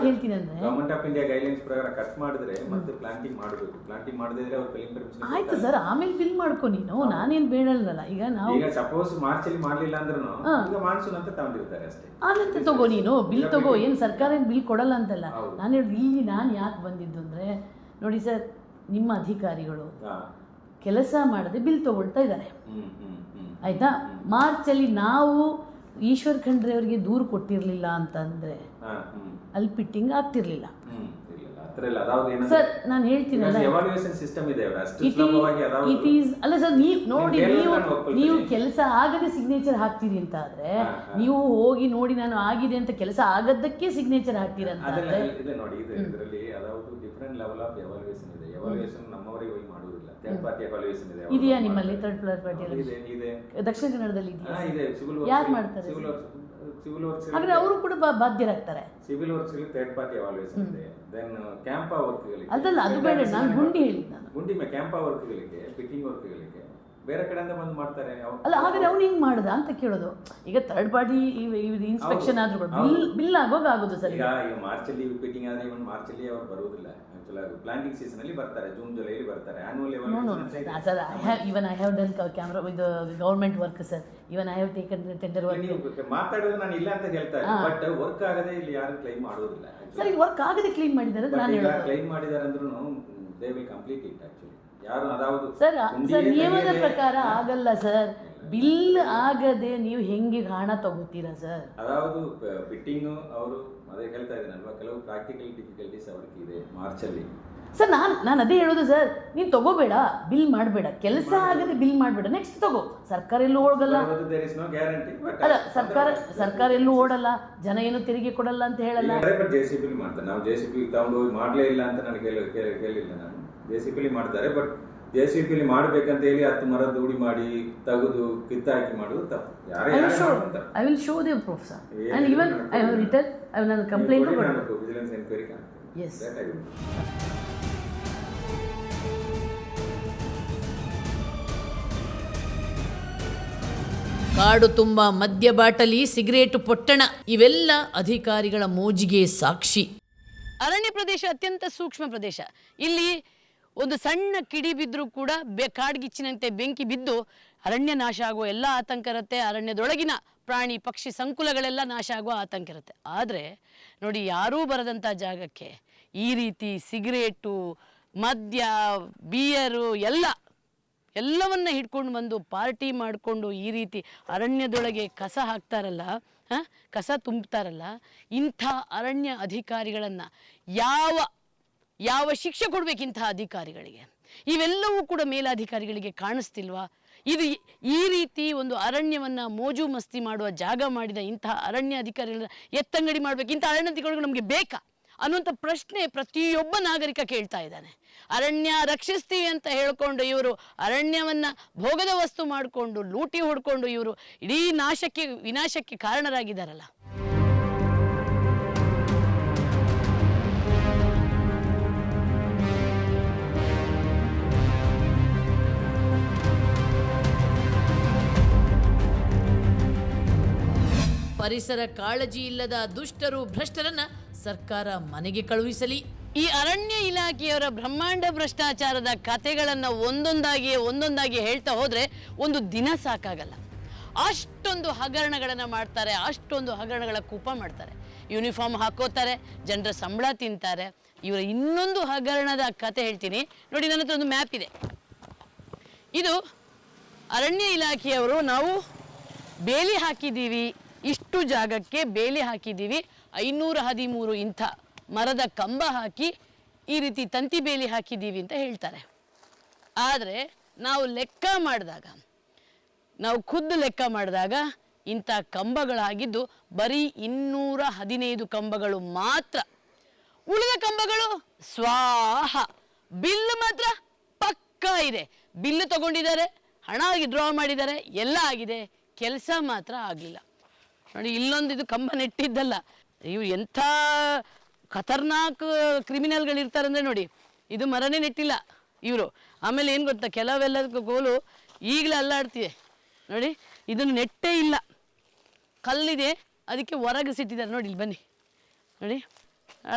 ಹೇಳ್ತೀನಿ ಅಂದರೆ, ಗವರ್ಮೆಂಟ್ ಆಫ್ ಇಂಡಿಯಾ ಗೈಡ್ಲೈನ್ಸ್ ಪ್ರಕಾರ ಕಟ್ ಮಾಡಿದ್ರೆ ಮತ್ತೆ ಪ್ಲಾಂಟಿಂಗ್ ಮಾಡಬೇಕು. ಪ್ಲಾಂಟಿಂಗ್ ಮಾಡದಿದ್ರೆ ಅವ್ರು ಫಿಲಿಂಗ್ ಪರ್ಮಿಷನ್ ಆಯ್ತು ಸರ್, ಆಮೇಲೆ ಬಿಲ್ ಮಾಡ್ಕೊ ನೀನು, ನಾನೇನು ಬೇಡಲ್ಲ. ಈಗ ನಾವು ಈಗ ಸಪೋಸ್ ಮಾರ್ಚ್ ಅಲ್ಲಿ ಮಾಡಲಿಲ್ಲ ಅಂದ್ರೂ ಈಗ ಮಾನ್ಸೂನ್ ಅಂತ ತಗೊಂಡಿರ್ತಾರೆ ಅಷ್ಟೇ, ಆನಂತರ ತಗೋ ನೀನು ಬಿಲ್ ತಗೋ. ಏನು ಸರ್ಕಾರ ಏನು ಬಿಲ್ ಕೊಡಲ್ಲ ಅಂತಲ್ಲ. ನಾನು ಹೇಳಿ ಇಲ್ಲಿ ನಾನು ಯಾಕೆ ಬಂದಿದ್ದು ಅಂದರೆ, ನೋಡಿ ಸರ್, ನಿಮ್ಮ ಅಧಿಕಾರಿಗಳು ಕೆಲಸ ಮಾಡದೆ ಬಿಲ್ ತಗೊಳ್ತಾ ಇದ್ದಾರೆ ಆಯ್ತಾ. ಮಾರ್ಚಲ್ಲಿ ನಾವು ಈಶ್ವರ್ ಖಂಡ್ರೆ ಅವರಿಗೆ ದೂರು ಕೊಟ್ಟಿರಲಿಲ್ಲ ಅಂತಂದ್ರೆ ಅಲ್ಲಿ ಫಿಟ್ಟಿಂಗ್ ಆಗ್ತಿರ್ಲಿಲ್ಲ ಸರ್. ನಾನು ಹೇಳ್ತೀನಲ್ಲ, ಇಟ್ ಈಸ್ ಅಲ್ಲ ಸರ್. ನೀವು ಕೆಲಸ ಆಗದೆ ಸಿಗ್ನೇಚರ್ ಹಾಕ್ತೀರಿ ಅಂತ ಆದ್ರೆ, ನೀವು ಹೋಗಿ ನೋಡಿ ನಾನು ಆಗಿದೆ ಅಂತ ಕೆಲಸ ಆಗದಕ್ಕೆ ಸಿಗ್ನೇಚರ್ ಹಾಕ್ತೀರಿ ಅಂತ ಆದ್ರೆ ನೋಡಿ, ಇದರಲ್ಲಿ ಯಾವುದು ಡಿಫರೆಂಟ್ ಲೆವೆಲ್ ಆಫ್ ಎವಾಲ್ಯೂಯೇಷನ್ ಇದೆ. ಎವಾಲ್ಯೂಯೇಷನ್ ನಮ್ಮವರಿಗೆ ಹೋಗಿ ಮಾಡುವುದಿಲ್ಲ, ಥರ್ಡ್ ಪಾರ್ಟಿ ಎವಾಲ್ಯೂಯೇಷನ್ ಇದೆ. ಇದೆಯಾ ನಿಮ್ಮಲ್ಲಿ ಥರ್ಡ್ ಪಾರ್ಟಿ? ಇದೆ, ದಕ್ಷಿಣ ಕನ್ನಡದಲ್ಲಿ ಇದೆಯಾ? ಇದೆ. ಯಾರು ಮಾಡ್ತಾರೆ? ಸಿವಿಲ್ ವರ್ಕ್ಸ್ ಆದ್ರೆ ಅವರು ಕೂಡ ಬಾಧ್ಯರಾಗ್ತಾರೆ. Civil works third party evaluation ಇದೆ. ದೆನ್ ಕ್ಯಾಂಪಾ ವರ್ಕ್ಗಳಿಗೆ ಅದಲ್ಲ, ಅದು ಬೇಡ, ನಾನು ಗುಂಡಿ ಹೇಳಿದ್ದು. ನಾನು ಗುಂಡಿ ಕ್ಯಾಂಪಾ ವರ್ಕ್ಗಳಿಗೆ, ಫಿಟ್ಟಿಂಗ್ ವರ್ಕ್ಗಳಿಗೆ ಬೇರೆ ಕಡೆಯಿಂದ ಬಂದು ಮಾಡ್ತಾರೆ. ಅಲ್ಲ, ಹಾಗಾದ್ರೆ ಅವ್ನು ಹಿಂಗ್ ಮಾಡ್ದ ಅಂತ ಕೇಳೋದು. ಈಗ ಥರ್ಡ್ ಪಾರ್ಟಿ ಇನ್ಸ್ಪೆಕ್ಷನ್ ಆದ್ರೂ ಕೂಡ ಬಿಲ್ ಆಗೋದು ಸರ್. ಈಗ ಮಾರ್ಚ್ ಅಲ್ಲಿ ಫಿಟ್ಟಿಂಗ್ ಆದ್ರೆ ಇವನ್ ಮಾರ್ಚ್ ಅಲ್ಲಿ ಅವ್ರು ಬರುವುದಿಲ್ಲ. ಪ್ಲಾಂಟಿಂಗ್ ಸೀಸನ್ ಅಲ್ಲಿ ಬರ್ತಾರೆ, ಜೂನ್ ಜುಲೈಲಿ ಬರ್ತಾರೆ. Sir, I have done camera with the government work sir. Even I have taken tender work. ಮಾತಾಡೋದು ನಾನು ಇಲ್ಲ ಅಂತ ಹೇಳ್ತಾ ಇಲ್ಲ, ಬಟ್ ವರ್ಕ್ ಆಗದೆ ಇಲ್ಲಿ ಯಾರು ಕ್ಲೈಮ್ ಮಾಡೋದಿಲ್ಲ ಸರ್. ಈಗ ವರ್ಕ್ ಆಗದೆ ಕ್ಲೈಮ್ ಮಾಡಿದ್ದಾರೆ ಅಂತ ನಾನು ಹೇಳೋದು. ಕ್ಲೈಮ್ ಮಾಡಿದ್ದಾರೆ ಅಂದ್ರೂ they will complete it actually. ಯಾರು ಅದಾವುದು ಸರ್ ನಿಯಮದ ಪ್ರಕಾರ ಆಗಲ್ಲ ಸರ್. ಬಿಲ್ ಆಗದೆ ನೀವು ಹೆಂಗೆ ಹಣ ತಗೋತೀರಾ ಸರ್? ಅದಾವುದು ಫಿಟ್ಟಿಂಗ್ ಅವರು ಅದೇ ಹೇಳ್ತಾ ಇದ್ದೀನಲ್ವಾ, ಕೆಲವು ಪ್ರಾಕ್ಟಿಕಲ್ ಡಿಫಿಕಲ್ಟೀಸ್ ಅವ್ರಿಗೆ ಇದೆ ಮಾರ್ಚ್ ಅಲ್ಲಿ ಸರ್. ನಾನು ಅದೇ ಹೇಳೋದು ಸರ್, ನೀನು ತಗೋಬೇಡ, ಬಿಲ್ ಮಾಡಬೇಡ, ಕೆಲಸ ಆಗದೆ ಬಿಲ್ ಮಾಡಬೇಡ, ನೆಕ್ಸ್ಟ್ ತಗೋ. ಸರ್ಕಾರ ಎಲ್ಲೂ ಓಡಲ್ಲ, ಅಲ್ಲ ಸರ್ಕಾರ ಎಲ್ಲೂ ಓಡಲ್ಲ, ಜನ ಏನು ತೆರಿಗೆ ಕೊಡಲ್ಲ ಅಂತ ಹೇಳಲ್ಲ. JCB ಮಾಡ್ತಾರೆ, ನಾವು JCB ತಗೊಂಡು ಹೋಗಿ ಮಾಡಲೇ ಇಲ್ಲ ಅಂತ ನನಗೆ ಕೇಳಿಲ್ಲ. ನಾನು JCB ಮಾಡ್ತಾರೆ, ಬಟ್ JCB ಮಾಡಬೇಕಂತ ಹೇಳಿ 10 ಮರ ದೂಡಿ ಮಾಡಿ ತೆಗೆದು ಕಿತ್ತಾಕಿ ಮಾಡೋದು ತಪ್ಪು. I will show them proof sir, and even I have written, I will complain to vigilance inquiry. Yes. That I will. ಕಾಡು ತುಂಬ ಮದ್ಯ ಬಾಟಲಿ, ಸಿಗರೇಟು ಪೊಟ್ಟಣ, ಇವೆಲ್ಲ ಅಧಿಕಾರಿಗಳ ಮೋಜಿಗೆ ಸಾಕ್ಷಿ. ಅರಣ್ಯ ಪ್ರದೇಶ ಅತ್ಯಂತ ಸೂಕ್ಷ್ಮ ಪ್ರದೇಶ. ಇಲ್ಲಿ ಒಂದು ಸಣ್ಣ ಕಿಡಿ ಬಿದ್ದರೂ ಕೂಡ ಕಾಡ್ಗಿಚ್ಚಿನಂತೆ ಬೆಂಕಿ ಬಿದ್ದು ಅರಣ್ಯ ನಾಶ ಆಗುವ ಎಲ್ಲ ಆತಂಕ ಇರುತ್ತೆ. ಅರಣ್ಯದೊಳಗಿನ ಪ್ರಾಣಿ ಪಕ್ಷಿ ಸಂಕುಲಗಳೆಲ್ಲ ನಾಶ ಆಗುವ ಆತಂಕ ಇರುತ್ತೆ. ಆದರೆ ನೋಡಿ, ಯಾರೂ ಬರದಂಥ ಜಾಗಕ್ಕೆ ಈ ರೀತಿ ಸಿಗರೇಟು, ಮದ್ಯ, ಬಿಯರು ಎಲ್ಲವನ್ನ ಹಿಡ್ಕೊಂಡು ಬಂದು ಪಾರ್ಟಿ ಮಾಡಿಕೊಂಡು ಈ ರೀತಿ ಅರಣ್ಯದೊಳಗೆ ಕಸ ಹಾಕ್ತಾರಲ್ಲ, ಕಸ ತುಂಬ್ತಾರಲ್ಲ, ಇಂಥ ಅರಣ್ಯ ಅಧಿಕಾರಿಗಳನ್ನು ಯಾವ ಯಾವ ಶಿಕ್ಷೆ ಕೊಡಬೇಕಿಂತಹ ಅಧಿಕಾರಿಗಳಿಗೆ? ಇವೆಲ್ಲವೂ ಕೂಡ ಮೇಲಾಧಿಕಾರಿಗಳಿಗೆ ಕಾಣಿಸ್ತಿಲ್ವಾ? ಇದು ಈ ರೀತಿ ಒಂದು ಅರಣ್ಯವನ್ನು ಮೋಜು ಮಸ್ತಿ ಮಾಡುವ ಜಾಗ ಮಾಡಿದ ಇಂತಹ ಅರಣ್ಯ ಅಧಿಕಾರಿಗಳನ್ನ ಎತ್ತಂಗಡಿ ಮಾಡಬೇಕು, ಇಂಥ ಅರಣ್ಯ ಅಧಿಕಾರಿಗಳು ನಮಗೆ ಬೇಕಾ ಅನ್ನುವಂಥ ಪ್ರಶ್ನೆ ಪ್ರತಿಯೊಬ್ಬ ನಾಗರಿಕ ಕೇಳ್ತಾ ಇದ್ದಾನೆ. ಅರಣ್ಯ ರಕ್ಷಿಸ್ತೀವಿ ಅಂತ ಹೇಳ್ಕೊಂಡು ಇವರು ಅರಣ್ಯವನ್ನು ಭೋಗದ ವಸ್ತು ಮಾಡಿಕೊಂಡು ಲೂಟಿ ಹೊಡ್ಕೊಂಡು ಇವರು ಇಡೀ ವಿನಾಶಕ್ಕೆ ಕಾರಣರಾಗಿದ್ದಾರಲ್ಲ. ಪರಿಸರ ಕಾಳಜಿ ಇಲ್ಲದ ದುಷ್ಟರು ಭ್ರಷ್ಟರನ್ನ ಸರ್ಕಾರ ಮನೆಗೆ ಕಳುಹಿಸಲಿ. ಈ ಅರಣ್ಯ ಇಲಾಖೆಯವರ ಬ್ರಹ್ಮಾಂಡ ಭ್ರಷ್ಟಾಚಾರದ ಕಥೆಗಳನ್ನು ಒಂದೊಂದಾಗಿ ಹೇಳ್ತಾ ಹೋದರೆ ಒಂದು ದಿನ ಸಾಕಾಗಲ್ಲ. ಅಷ್ಟೊಂದು ಹಗರಣಗಳನ್ನು ಮಾಡ್ತಾರೆ, ಅಷ್ಟೊಂದು ಹಗರಣಗಳ ಕೂಪ ಮಾಡ್ತಾರೆ. ಯೂನಿಫಾರ್ಮ್ ಹಾಕೋತಾರೆ, ಜನರ ಸಂಬಳ ತಿಂತಾರೆ. ಇವರ ಇನ್ನೊಂದು ಹಗರಣದ ಕತೆ ಹೇಳ್ತೀನಿ ನೋಡಿ. ನನ್ನ ಹತ್ರ ಒಂದು ಮ್ಯಾಪ್ ಇದೆ. ಇದು ಅರಣ್ಯ ಇಲಾಖೆಯವರು ನಾವು ಬೇಲಿ ಹಾಕಿದ್ದೀವಿ, ಇಷ್ಟು ಜಾಗಕ್ಕೆ ಬೇಲಿ ಹಾಕಿದ್ದೀವಿ, 513 ಇಂಥ ಮರದ ಕಂಬ ಹಾಕಿ ಈ ರೀತಿ ತಂತಿ ಬೇಲಿ ಹಾಕಿದ್ದೀವಿ ಅಂತ ಹೇಳ್ತಾರೆ. ಆದರೆ ನಾವು ಖುದ್ದು ಲೆಕ್ಕ ಮಾಡಿದಾಗ ಇಂಥ ಕಂಬಗಳಾಗಿದ್ದು ಬರೀ 215 ಕಂಬಗಳು ಮಾತ್ರ. ಉಳಿದ ಕಂಬಗಳು ಸ್ವಾಹ. ಬಿಲ್ ಮಾತ್ರ ಪಕ್ಕಾ ಇದೆ. ಬಿಲ್ ತಗೊಂಡಿದ್ದಾರೆ, ಹಣ ಡ್ರಾ ಮಾಡಿದ್ದಾರೆ, ಎಲ್ಲ ಆಗಿದೆ. ಕೆಲಸ ಮಾತ್ರ ಆಗಲಿಲ್ಲ ನೋಡಿ. ಇಲ್ಲೊಂದು ಇದು ಕಂಬ ನೆಟ್ಟಿದ್ದಲ್ಲ, ಇವು ಎಂಥ ಖತರ್ನಾಕ್ ಕ್ರಿಮಿನಲ್ಗಳಿರ್ತಾರೆ ಅಂದರೆ ನೋಡಿ, ಇದು ಮರನೇ ನೆಟ್ಟಿಲ್ಲ ಇವರು. ಆಮೇಲೆ ಏನು ಗೊತ್ತಾ, ಕೆಲವೆಲ್ಲದಕ್ಕೂ ಗೋಲು ಈಗಲೇ ಅಲ್ಲಾಡ್ತಿದೆ ನೋಡಿ. ಇದನ್ನು ನೆಟ್ಟೇ ಇಲ್ಲ, ಕಲ್ಲಿದೆ, ಅದಕ್ಕೆ ಹೊರಗಿಸಿಟ್ಟಿದ್ದಾರೆ ನೋಡಿ. ಇಲ್ಲಿ ಬನ್ನಿ ನೋಡಿ,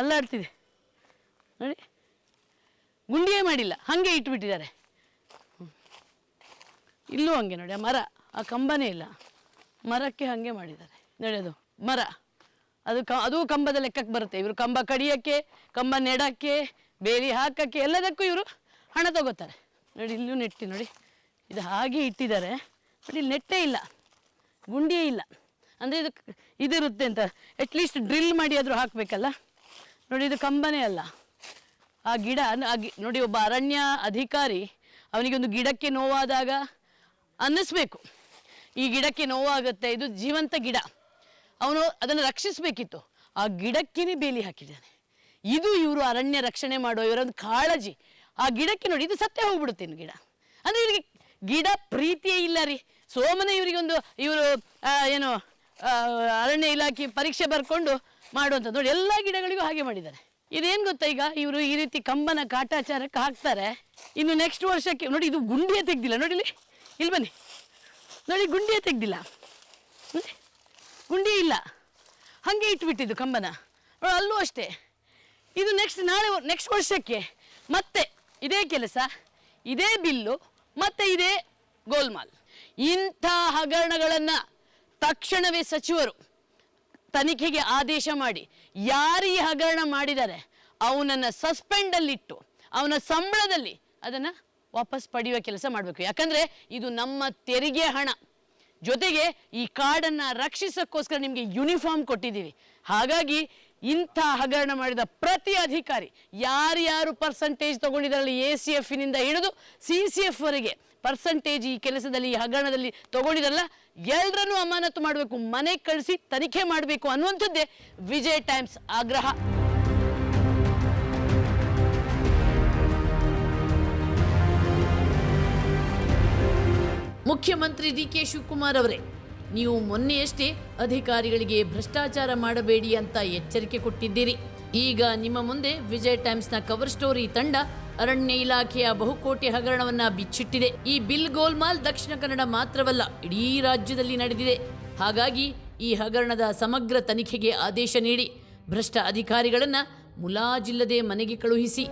ಅಲ್ಲಾಡ್ತಿದೆ ನೋಡಿ. ಗುಂಡಿಯೇ ಮಾಡಿಲ್ಲ, ಹಾಗೆ ಇಟ್ಬಿಟ್ಟಿದ್ದಾರೆ. ಇಲ್ಲೂ ಹಂಗೆ ನೋಡಿ, ಆ ಮರ, ಆ ಕಂಬನೇ ಇಲ್ಲ, ಮರಕ್ಕೆ ಹಾಗೆ ಮಾಡಿದ್ದಾರೆ ನೋಡಿ. ಅದು ಮರ, ಅದು ಕಂಬದ ಲೆಕ್ಕಕ್ಕೆ ಬರುತ್ತೆ. ಇವರು ಕಂಬ ಕಡಿಯೋಕ್ಕೆ, ಕಂಬ ನೆಡೋಕ್ಕೆ, ಬೇಲಿ ಹಾಕೋಕ್ಕೆ ಎಲ್ಲದಕ್ಕೂ ಇವರು ಹಣ ತಗೋತಾರೆ ನೋಡಿ. ಇಲ್ಲೂ ನೆಟ್ಟಿ ನೋಡಿ, ಇದು ಹಾಗೆ ಇಟ್ಟಿದ್ದಾರೆ ನೋಡಿ. ಇಲ್ಲಿ ನೆಟ್ಟೇ ಇಲ್ಲ, ಗುಂಡಿಯೇ ಇಲ್ಲ. ಅಂದರೆ ಇದಿರುತ್ತೆ ಅಂತ ಅಟ್ಲೀಸ್ಟ್ ಡ್ರಿಲ್ ಮಾಡಿ ಆದರೂ ಹಾಕಬೇಕಲ್ಲ ನೋಡಿ. ಇದು ಕಂಬನೇ ಅಲ್ಲ, ಆ ಗಿಡ ನೋಡಿ. ಒಬ್ಬ ಅರಣ್ಯ ಅಧಿಕಾರಿ ಅವನಿಗೊಂದು ಗಿಡಕ್ಕೆ ನೋವಾದಾಗ ಅನ್ನಿಸ್ಬೇಕು, ಈ ಗಿಡಕ್ಕೆ ನೋವಾಗುತ್ತೆ, ಇದು ಜೀವಂತ ಗಿಡ, ಅವನು ಅದನ್ನು ರಕ್ಷಿಸಬೇಕಿತ್ತು. ಆ ಗಿಡಕ್ಕೇ ಬೇಲಿ ಹಾಕಿದ್ದಾನೆ. ಇದು ಇವರು ಅರಣ್ಯ ರಕ್ಷಣೆ ಮಾಡೋ ಇವರೊಂದು ಕಾಳಜಿ. ಆ ಗಿಡಕ್ಕೆ ನೋಡಿ, ಇದು ಸತ್ತೇ ಹೋಗ್ಬಿಡುತ್ತೆ ಇನ್ನು ಗಿಡ. ಅಂದರೆ ಇವರಿಗೆ ಗಿಡ ಪ್ರೀತಿಯೇ ಇಲ್ಲ ರೀ. ಸೋಮನೆ ಇವರಿಗೊಂದು ಏನು ಅರಣ್ಯ ಇಲಾಖೆ ಪರೀಕ್ಷೆ ಬರ್ಕೊಂಡು ಮಾಡುವಂಥದ್ದು ನೋಡಿ. ಎಲ್ಲ ಗಿಡಗಳಿಗೂ ಹಾಗೆ ಮಾಡಿದ್ದಾರೆ. ಇದೇನು ಗೊತ್ತಾ, ಈಗ ಇವರು ಈ ರೀತಿ ಕಂಬನ ಕಾಟಾಚಾರಕ್ಕೆ ಹಾಕ್ತಾರೆ. ಇನ್ನು ನೆಕ್ಸ್ಟ್ ವರ್ಷಕ್ಕೆ ನೋಡಿ, ಇದು ಗುಂಡಿಯೇ ತೆಗ್ದಿಲ್ಲ ನೋಡಿ. ಇಲ್ಲಿ ಬನ್ನಿ ನೋಡಿ, ಗುಂಡಿಯೇ ತೆಗ್ದಿಲ್ಲ, ಗುಂಡಿ ಇಲ್ಲ, ಹಾಗೆ ಇಟ್ಬಿಟ್ಟಿದ್ದು ಕಂಬನ. ಅಲ್ಲೂ ಅಷ್ಟೇ. ಇದು ನೆಕ್ಸ್ಟ್ ವರ್ಷಕ್ಕೆ ಮತ್ತೆ ಇದೇ ಕೆಲಸ, ಇದೇ ಬಿಲ್ಲು, ಮತ್ತೆ ಇದೇ ಗೋಲ್ಮಾಲ್. ಇಂಥ ಹಗರಣಗಳನ್ನು ತಕ್ಷಣವೇ ಸಚಿವರು ತನಿಖೆಗೆ ಆದೇಶ ಮಾಡಿ, ಯಾರು ಈ ಹಗರಣ ಮಾಡಿದ್ದಾರೆ ಅವನನ್ನು ಸಸ್ಪೆಂಡಲ್ಲಿಟ್ಟು ಅವನ ಸಂಬಳದಲ್ಲಿ ಅದನ್ನು ವಾಪಸ್ ಪಡೆಯುವ ಕೆಲಸ ಮಾಡಬೇಕು. ಯಾಕಂದರೆ ಇದು ನಮ್ಮ ತೆರಿಗೆ ಹಣ. ಜೊತೆಗೆ ಈ ಕಾಡನ್ನು ರಕ್ಷಿಸೋಕ್ಕೋಸ್ಕರ ನಿಮಗೆ ಯೂನಿಫಾರ್ಮ್ ಕೊಟ್ಟಿದ್ದೀವಿ. ಹಾಗಾಗಿ ಇಂಥ ಹಗರಣ ಮಾಡಿದ ಪ್ರತಿ ಅಧಿಕಾರಿ ಯಾರ್ಯಾರು ಪರ್ಸಂಟೇಜ್ ತೊಗೊಂಡಿದ್ದಾರಲ್ಲಿ ACFನಿಂದ ಹಿಡಿದು CCF ವರೆಗೆ ಪರ್ಸಂಟೇಜ್ ಈ ಕೆಲಸದಲ್ಲಿ, ಈ ಹಗರಣದಲ್ಲಿ ತೊಗೊಂಡಿದ್ದಾರಲ್ಲ, ಎಲ್ಲರನ್ನೂ ಅಮಾನತು ಮಾಡಬೇಕು, ಮನೆಗೆ ಕಳಿಸಿ ತನಿಖೆ ಮಾಡಬೇಕು ಅನ್ನುವಂಥದ್ದೇ ವಿಜಯ್ ಟೈಮ್ಸ್ ಆಗ್ರಹ. ಮುಖ್ಯಮಂತ್ರಿ DK ಶಿವಕುಮಾರ್ ಅವರೇ, ನೀವು ಮೊನ್ನೆಯಷ್ಟೇ ಅಧಿಕಾರಿಗಳಿಗೆ ಭ್ರಷ್ಟಾಚಾರ ಮಾಡಬೇಡಿ ಅಂತ ಎಚ್ಚರಿಕೆ ಕೊಟ್ಟಿದ್ದೀರಿ. ಈಗ ನಿಮ್ಮ ಮುಂದೆ ವಿಜಯ್ ಟೈಮ್ಸ್ನ ಕವರ್ ಸ್ಟೋರಿ ತಂಡ ಅರಣ್ಯ ಇಲಾಖೆಯ ಬಹುಕೋಟಿ ಹಗರಣವನ್ನ ಬಿಚ್ಚಿಟ್ಟಿದೆ. ಈ ಬಿಲ್ ಗೋಲ್ಮಾಲ್ ದಕ್ಷಿಣ ಕನ್ನಡ ಮಾತ್ರವಲ್ಲ, ಇಡೀ ರಾಜ್ಯದಲ್ಲಿ ನಡೆದಿದೆ. ಹಾಗಾಗಿ ಈ ಹಗರಣದ ಸಮಗ್ರ ತನಿಖೆಗೆ ಆದೇಶ ನೀಡಿ ಭ್ರಷ್ಟ ಅಧಿಕಾರಿಗಳನ್ನ ಮುಲಾಜಿಲ್ಲದೆ ಮನೆಗೆ ಕಳುಹಿಸಿ.